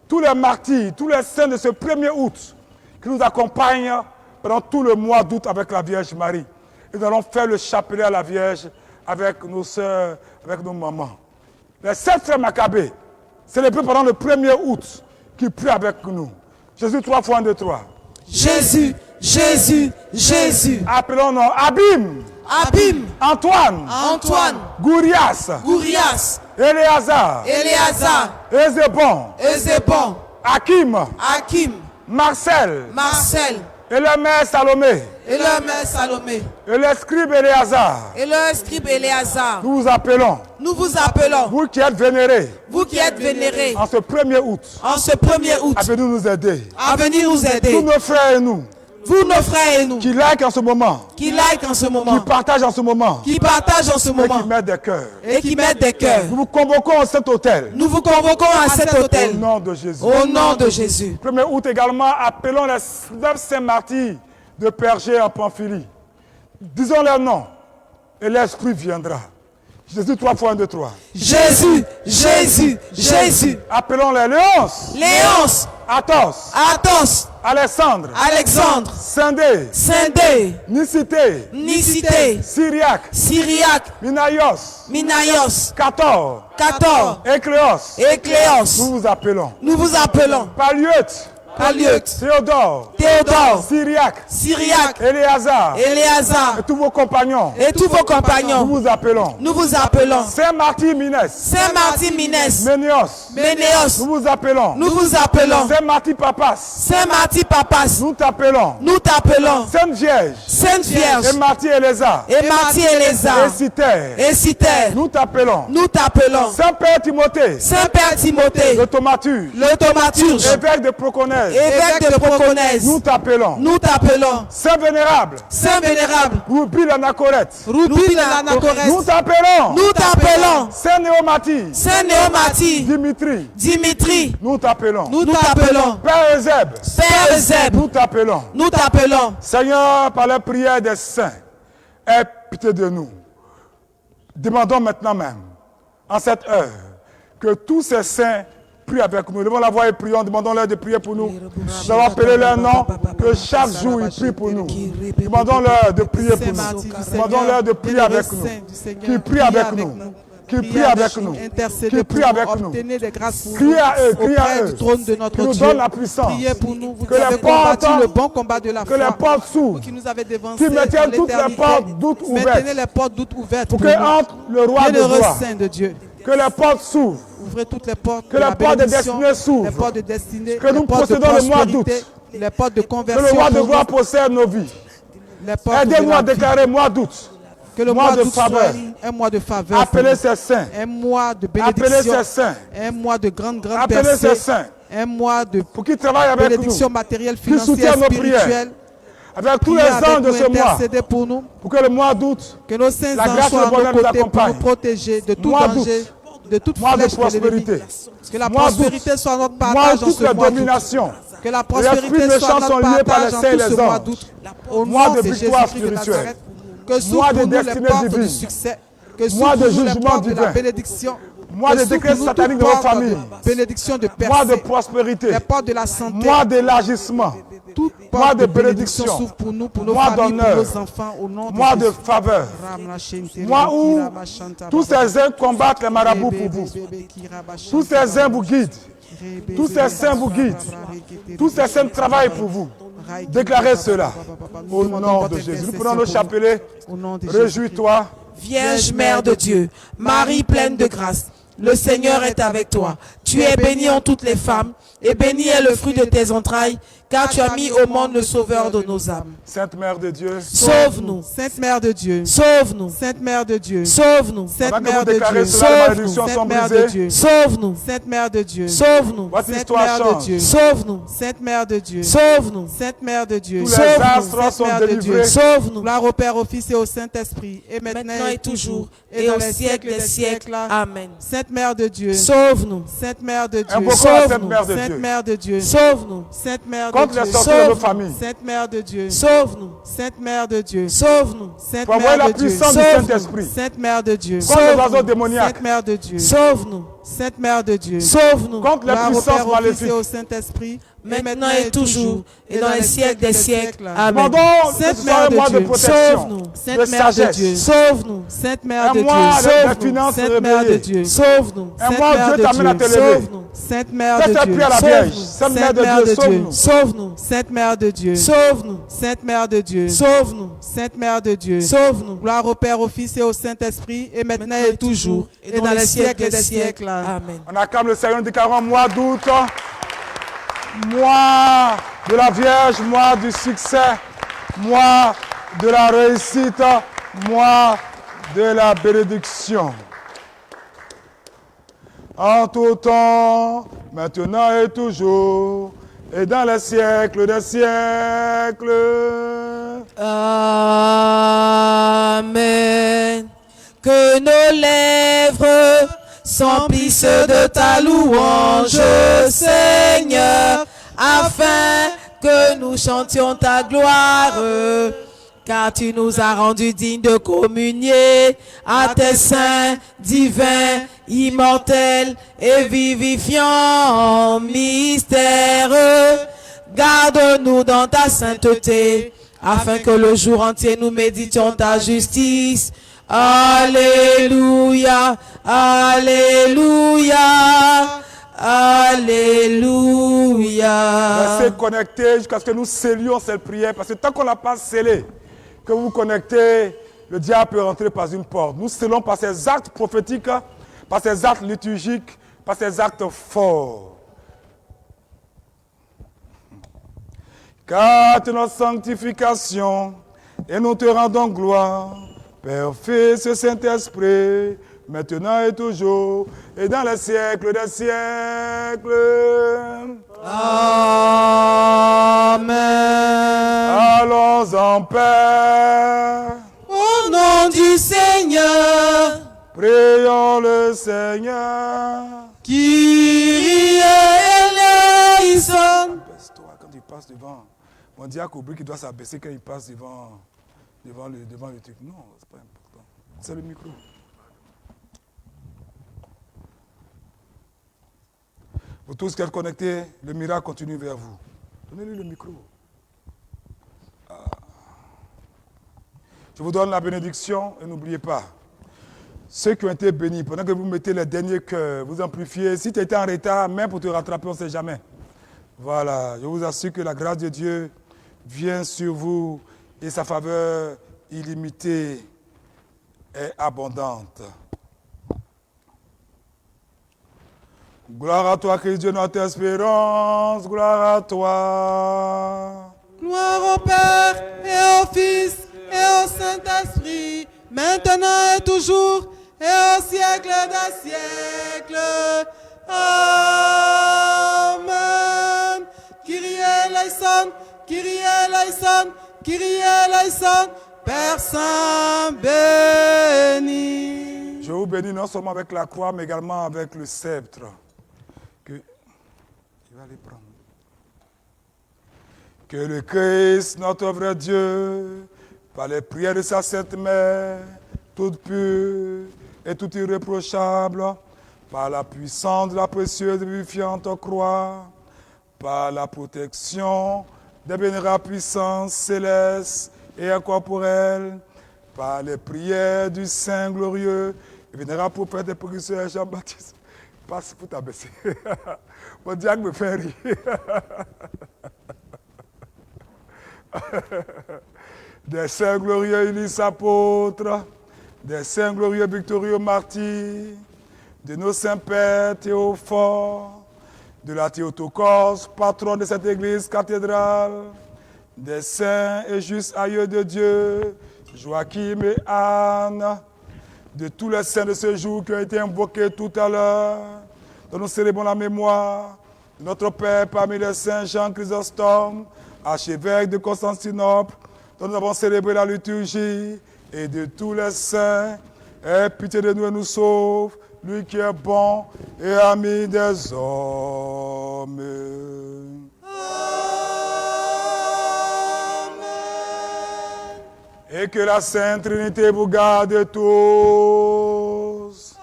Tous les martyrs, tous les saints de ce 1er août qui nous accompagnent pendant tout le mois d'août avec la Vierge Marie. Et nous allons faire le chapelet à la Vierge avec nos sœurs, avec nos mamans. Les 7 frères Maccabées, célébrés pendant le 1er août, qui prient avec nous. Jésus 3 fois 1, 2, 3. Jésus, Jésus, Jésus. Appelons-nous Abim. Abim. Antoine. Antoine. Gourias. Gourias. Éléazar. Éléazar. Ézébon. Ézébon. Hakim. Hakim. Marcel. Marcel. Et leur mère Salomé. Et leur mère Salomé. Et le scribe Éléazar. Et leur scribe Éléazar. Nous vous appelons. Nous vous appelons. Vous qui êtes vénérés. Vous qui êtes vénérés. En ce 1er août. En ce 1er août. À venir nous aider. À venir nous aider. Tous nos frères et nous. Vous, nos frères et nous. Qui like en ce moment. Qui like en ce moment. Qui partagent en ce moment. Qui partagent en ce moment. Et qui mettent des cœurs. Et qui mettent des cœurs. Nous vous convoquons à cet hôtel. Nous vous convoquons à cet hôtel. Au nom de Jésus. Au nom de Jésus. 1er août également, appelons les 9 saints martyrs de Pergé en Pamphylie. Disons leur nom et l'Esprit viendra. Jésus 3 fois 1, 2, 3. Jésus, Jésus, Jésus. Appelons les Léonce, Léonce, Athos, Athos, Alexandre, Alexandre, Sindé, Sindé, Nicité, Nicité, Syriac, Syriac, Minaios, Minaios, Cator, Cator, Écléos. Écléos. Nous vous appelons. Nous vous appelons Palieute, Palieute, Théodore, Théodore, Syriac, Syriac, Éléazar, Éléazar et tous vos compagnons. et tous vos compagnons. Nous vous appelons. Nous vous appelons Saint-Martin Minès, Saint-Martin Minès, Ménéos. Ménéos. Nous vous appelons. Nous vous appelons Saint-Martin Papas. Saint-Martin Papas. Nous t'appelons. Nous t'appelons Sainte Vierge. Sainte Vierge Et Martin Éléazar. et Martin Éléazar Et Citer. et Citer. Nous t'appelons. Nous t'appelons Saint-Père Timothée. Saint-Père Timothée, Le Thaumaturge. le thaumaturge, Évêque de Proconèse. évêque de Proconèse. Nous t'appelons. Nous t'appelons Saint Vénérable. Saint Vénérable, Ruby l'Anachorète. Ruby l'Anachorète. Nous t'appelons. Nous t'appelons Saint Néomatie. Saint Néomatie, Dimitri. Dimitri. Nous t'appelons. Nous t'appelons Père Eusèbe. Père Eusèbe. Nous t'appelons. Nous t'appelons Seigneur, par la prière des saints, aie pitié de nous. Demandons maintenant même, en cette heure, que tous ces saints prient avec nous. Levons la voix et prions, demandons-leur de prier pour nous. Nous allons appeler leur nom, que chaque jour ils prient pour nous. Demandons-leur de prier pour nous. Demandons-leur de prier avec nous. Qu'ils prient avec nous. Qu'ils prient avec nous. Qu'ils prient avec nous. Obtenez des grâces pour Criez à eux, criez à auprès eux. du trône de notre Qui nous Dieu. donne la puissance. Priez pour nous. Vous Que avez les portes, combattu le bon combat de la que les foi. portes s'ouvrent. Vous qui nous avez dévancés Qui maintiennent dans toutes les l'éternité. portes toutes ouvertes. Maintenez les portes toutes ouvertes Pour pour que nous. entre le roi de Bienheureux gloire. Saint de Dieu. Que les portes s'ouvrent. Ouvrez toutes les portes Que de les la portes de bénédiction, destinée s'ouvrent. les portes de destinée, Que les nous portes de possédons le mois d'août. prospérité, les portes de Que conversion le roi de pour gloire nous, possède nos vies. les portes de Aidez-nous la à vie. déclarer mois d'août. Que le mois mois de d'août faveur. soit un mois de faveur, Appelez pour ces saints. nous. Un mois de Appelez bénédiction, ces saints. un mois de grande Appelez ces percée, saints. un mois de Pour qu'ils travaillent avec bénédiction nous. matérielle, Qu'ils financière, soutiennent nos prières. spirituelle. Avec tous Priez les avec ans de nous, ce mois. intercédez pour nous, Pour que le mois d'août, que nos saints la anges grâce et soient le à bonheur nos nous côtés pour accompagnent. nous protéger de tout Mois danger, de toute mois de flèche de l'ennemi. prospérité. Que la Mois d'août. prospérité soit notre Mois partage dans toutes ce les mois d'août. dominations. Que la Les prospérité esprits soit méchants sont notre liés par les partage dans saints et tout ce les mois anges. d'août. Au Mois nom de de victoire Jésus-Christ de spirituelle. Nazareth, que Mois s'ouvrent de pour nous les destinée portes divine. du succès. Que Mois s'ouvrent de pour nous les jugement portes de divin. la bénédiction. Mois Que de s'ouvrent décrets pour nous sataniques toutes dans nos portes familles. de bénédiction de Mois de percée. prospérité. Les portes de la santé. Mois d'élargissement. Toutes mois portes de de bénédiction bénédiction. s'ouvrent pour nous, pour nos Mois familles, pour d'honneur. nos enfants, au nom de Mois de Jésus. faveur. Mois où tous ces saints combattent les marabouts pour vous. Tous ces saints vous guident. Tous ces saints vous guident. Tous ces saints travaillent pour vous. Déclarez cela au nom de Jésus. Nous prenons nos chapelets. Réjouis-toi. Vierge Mère de Dieu, Marie pleine de grâce, le Seigneur est avec toi. Tu es bénie en toutes les femmes, et béni est le fruit de tes entrailles, car tu as mis au monde le Sauveur de nos âmes. Sainte Mère de Dieu, sauve-nous. Sainte Mère de Dieu, sauve-nous. Sainte Mère de Dieu, sauve-nous. Sainte Avant que Mère vous de déclarez Dieu, cela, les sauve-nous. malédictions sont Sainte Mère de brisées. Dieu, Sauve-nous. Sainte Mère de Dieu, Sauve-nous. Votre Sainte histoire Mère de change. Dieu, Sauve-nous. Sainte Mère de Dieu, Sauve-nous. Sainte Mère de Dieu, Tous les Sauve-nous. astres Sainte sont Mère de Dieu. délivrés. Sauve-nous. Gloire au Père, au Fils et au Saint-Esprit, et maintenant Maintenant et toujours, et dans au les siècle des siècles. Amen. Sainte Mère de Dieu, Sauve-nous. Sainte Mère de Dieu, Invoquons la Sainte Sauve-nous. Mère de Sainte Dieu. Mère de Dieu, Sauve-nous. Sainte Mère de Contre les Dieu, sorciers de nos Sauve-nous. familles. Sainte Mère de Dieu, Sauve-nous. Sainte Mère de Dieu, Sauve-nous. Sainte Pour envoyer Mère la de Dieu, puissance du Sauve-nous. Saint-Esprit. Sainte Mère de Dieu, Contre les Sauve-nous. oiseaux démoniaques. Sainte Mère de Dieu, Sauve-nous. Sainte Mère de Dieu, Sauve-nous. Contre les gloire au puissances Père, au Fils maléfiques. et au Saint-Esprit, Maintenant et toujours, et dans les siècles des siècles. Amen. Demandons que Sainte ce soit Mère un de mois de Dieu. protection, Sauve-nous. Sainte de Mère de sagesse. Dieu, Sauve-nous. Sainte Mère de Un Dieu, mois avec Sauve-nous. des finances Sainte Mère de réveillées. Dieu, Sauve-nous. Un Sainte mois où Mère Dieu de t'amène à Dieu, te lever. Sauve-nous. Sainte Mère de Fais cette Dieu, prière à la Sauve-nous. Vierge. Sainte Mère Sainte de Mère Dieu, de Dieu. sauve-nous. Sauve-nous. Sainte Mère de Dieu, Sauve-nous. Sainte Mère de Dieu, Sauve-nous. Sainte Mère de Dieu, Sauve-nous. gloire au Père, au Fils et au Saint-Esprit, et maintenant et toujours, et dans les siècles des siècles. Amen. On acclame le Seigneur, nous déclarons mois d'août, mois de la Vierge, mois du succès, mois de la réussite, mois de la bénédiction. En tout temps, maintenant et toujours, et dans les siècles des siècles. Amen. Que nos lèvres s'emplissent de ta louange, Seigneur, afin que nous chantions ta gloire. car tu nous as rendus dignes de communier à tes saints divins, immortels et vivifiants mystères. Garde-nous dans ta sainteté, afin que le jour entier nous méditions ta justice. Alléluia, Alléluia, Alléluia. Restez connectés jusqu'à ce que nous scellions cette prière, parce que tant qu'on ne l'a pas scellée, que vous vous connectez, le diable peut rentrer par une porte. Nous scellons par ces actes prophétiques, par ces actes liturgiques, par ces actes forts. Car tu es notre sanctification, et nous te rendons gloire, Père, Fils et Saint-Esprit, maintenant et toujours, et dans les siècles des siècles. Amen. Allons en paix. Au nom du Seigneur, Prions le Seigneur. Kyrie eleison. Baisse-toi quand tu passes devant. Mon diacre oublie qu'il doit s'abaisser quand il passe devant le truc. Non, c'est pas important. C'est le micro. Vous tous qui êtes connectés, le miracle continue vers vous. Donnez-lui le micro. Je vous donne la bénédiction et n'oubliez pas, ceux qui ont été bénis, pendant que vous mettez les derniers cœurs, vous amplifiez. Si tu étais en retard, même pour te rattraper, on ne sait jamais. Voilà, je vous assure que la grâce de Dieu vient sur vous et sa faveur illimitée est abondante. Gloire à toi, Christ Dieu, notre espérance. Gloire à toi. Gloire au Père et au Fils et au Saint-Esprit, maintenant et toujours, et au siècle des siècles. Amen. Kyrie eleison, Kyrie eleison, Kyrie eleison, Père Saint béni. Je vous bénis non seulement avec la croix, mais également avec le sceptre. Je vais aller prendre. Que le Christ, notre vrai Dieu, par les prières de sa sainte mère, toute pure et toute irréprochable, par la puissance de la précieuse et vivifiante croix, par la protection des vénérables puissances célestes et incorporelles, par les prières du Saint glorieux et vénérable prophète et précurseur Jean-Baptiste. Passe pour t'abaisser. Mon diable me fait rire. Des saints glorieux Ulysse apôtres, des saints glorieux victorieux martyrs, de nos saints pères Théophore, de la Théotokos, patron de cette église cathédrale, des saints et justes aïeux de Dieu, Joachim et Anne, de tous les saints de ce jour qui ont été invoqués tout à l'heure, dont nous célébrons la mémoire, de notre Père parmi les saints Jean Chrysostome, archevêque de Constantinople, dont nous avons célébré la liturgie, et de tous les saints, aie pitié de nous et nous sauve, lui qui est bon et ami des hommes. Et que la Sainte Trinité vous garde tous.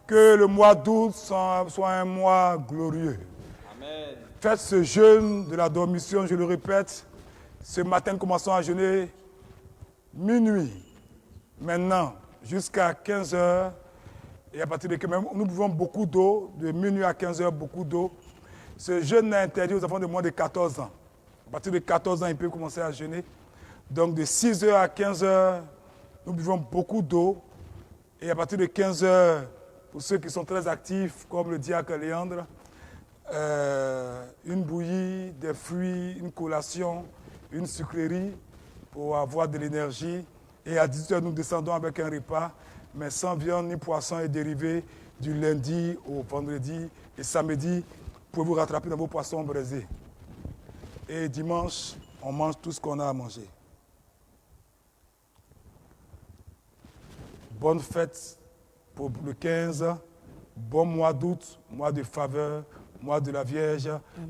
Que le mois d'août soit un mois glorieux. Amen. Faites ce jeûne de la dormition, je le répète. Ce matin, nous commençons à jeûner minuit. Maintenant, jusqu'à 15h. Et à partir de que nous buvons beaucoup d'eau, de minuit à 15h, beaucoup d'eau. Ce jeûne est interdit aux enfants de moins de 14 ans. À partir de 14 ans, ils peuvent commencer à jeûner. Donc de 6h à 15h, nous buvons beaucoup d'eau. Et à partir de 15h, pour ceux qui sont très actifs, comme le diacre Léandre, une bouillie, des fruits, une collation, une sucrerie pour avoir de l'énergie. Et à 18h, nous descendons avec un repas, mais sans viande ni poisson et dérivés du lundi au vendredi. Et samedi, vous pouvez vous rattraper dans vos poissons braisés. Et dimanche, on mange tout ce qu'on a à manger. Bonne fête pour le 15, bon mois d'août, mois de faveur, mois de la Vierge.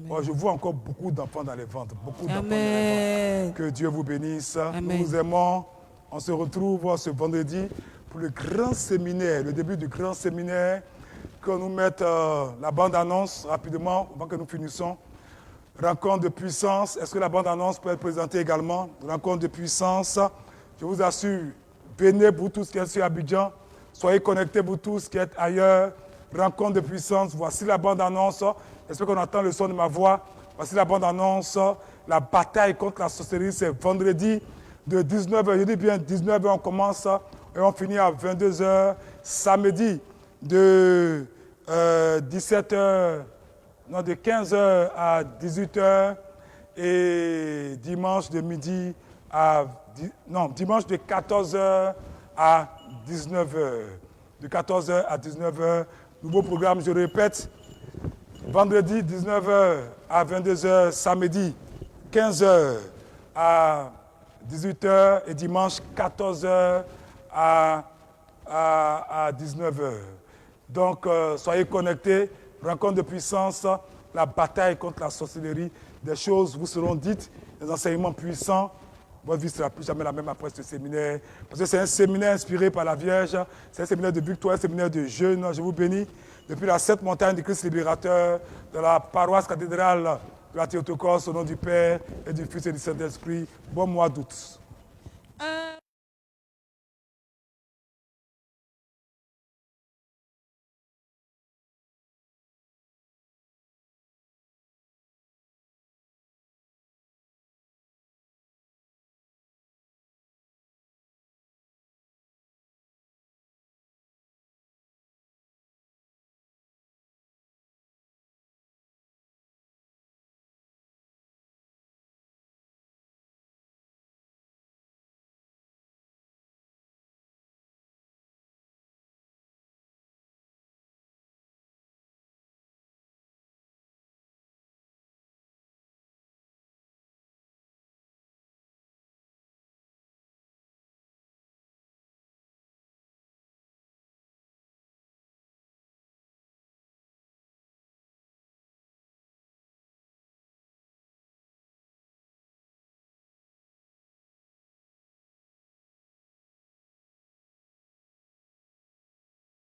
Oh, je vois encore beaucoup d'enfants dans les ventres. Beaucoup d'enfants dans les Amen. ventres. Que Dieu vous bénisse. Amen. Nous vous aimons. On se retrouve ce vendredi pour le grand séminaire, le début du grand séminaire. Que nous mette la bande-annonce rapidement avant que nous finissons. Rencontre de puissance. Est-ce que la bande-annonce peut être présentée également? Rencontre de puissance. Je vous assure, venez pour tous qui êtes sur Abidjan. Soyez connectés pour tous qui êtes ailleurs. Rencontre de puissance. Voici la bande-annonce. J'espère qu'on entend le son de ma voix. Voici la bande-annonce. La bataille contre la sorcellerie, c'est vendredi de 19h. Je dis bien 19h, on commence et on finit à 22h. Samedi de 17h, non, de 15h à 18h. Et dimanche de midi à... Non, dimanche de 14h à 19h. De 14h à 19h. Nouveau programme, je répète. Vendredi, 19h à 22h. Samedi, 15h à 18h. Et dimanche, 14h à 19h. Donc, soyez connectés. Rencontre de puissance. La bataille contre la sorcellerie. Des choses vous seront dites. Des enseignements puissants. Votre vie ne sera plus jamais la même après ce séminaire. Parce que c'est un séminaire inspiré par la Vierge. C'est un séminaire de victoire, un séminaire de jeûne. Je vous bénis. Depuis la Sainte Montagne du Christ Libérateur, de la paroisse cathédrale de la Théotokos, au nom du Père et du Fils et du Saint-Esprit. Bon mois d'août.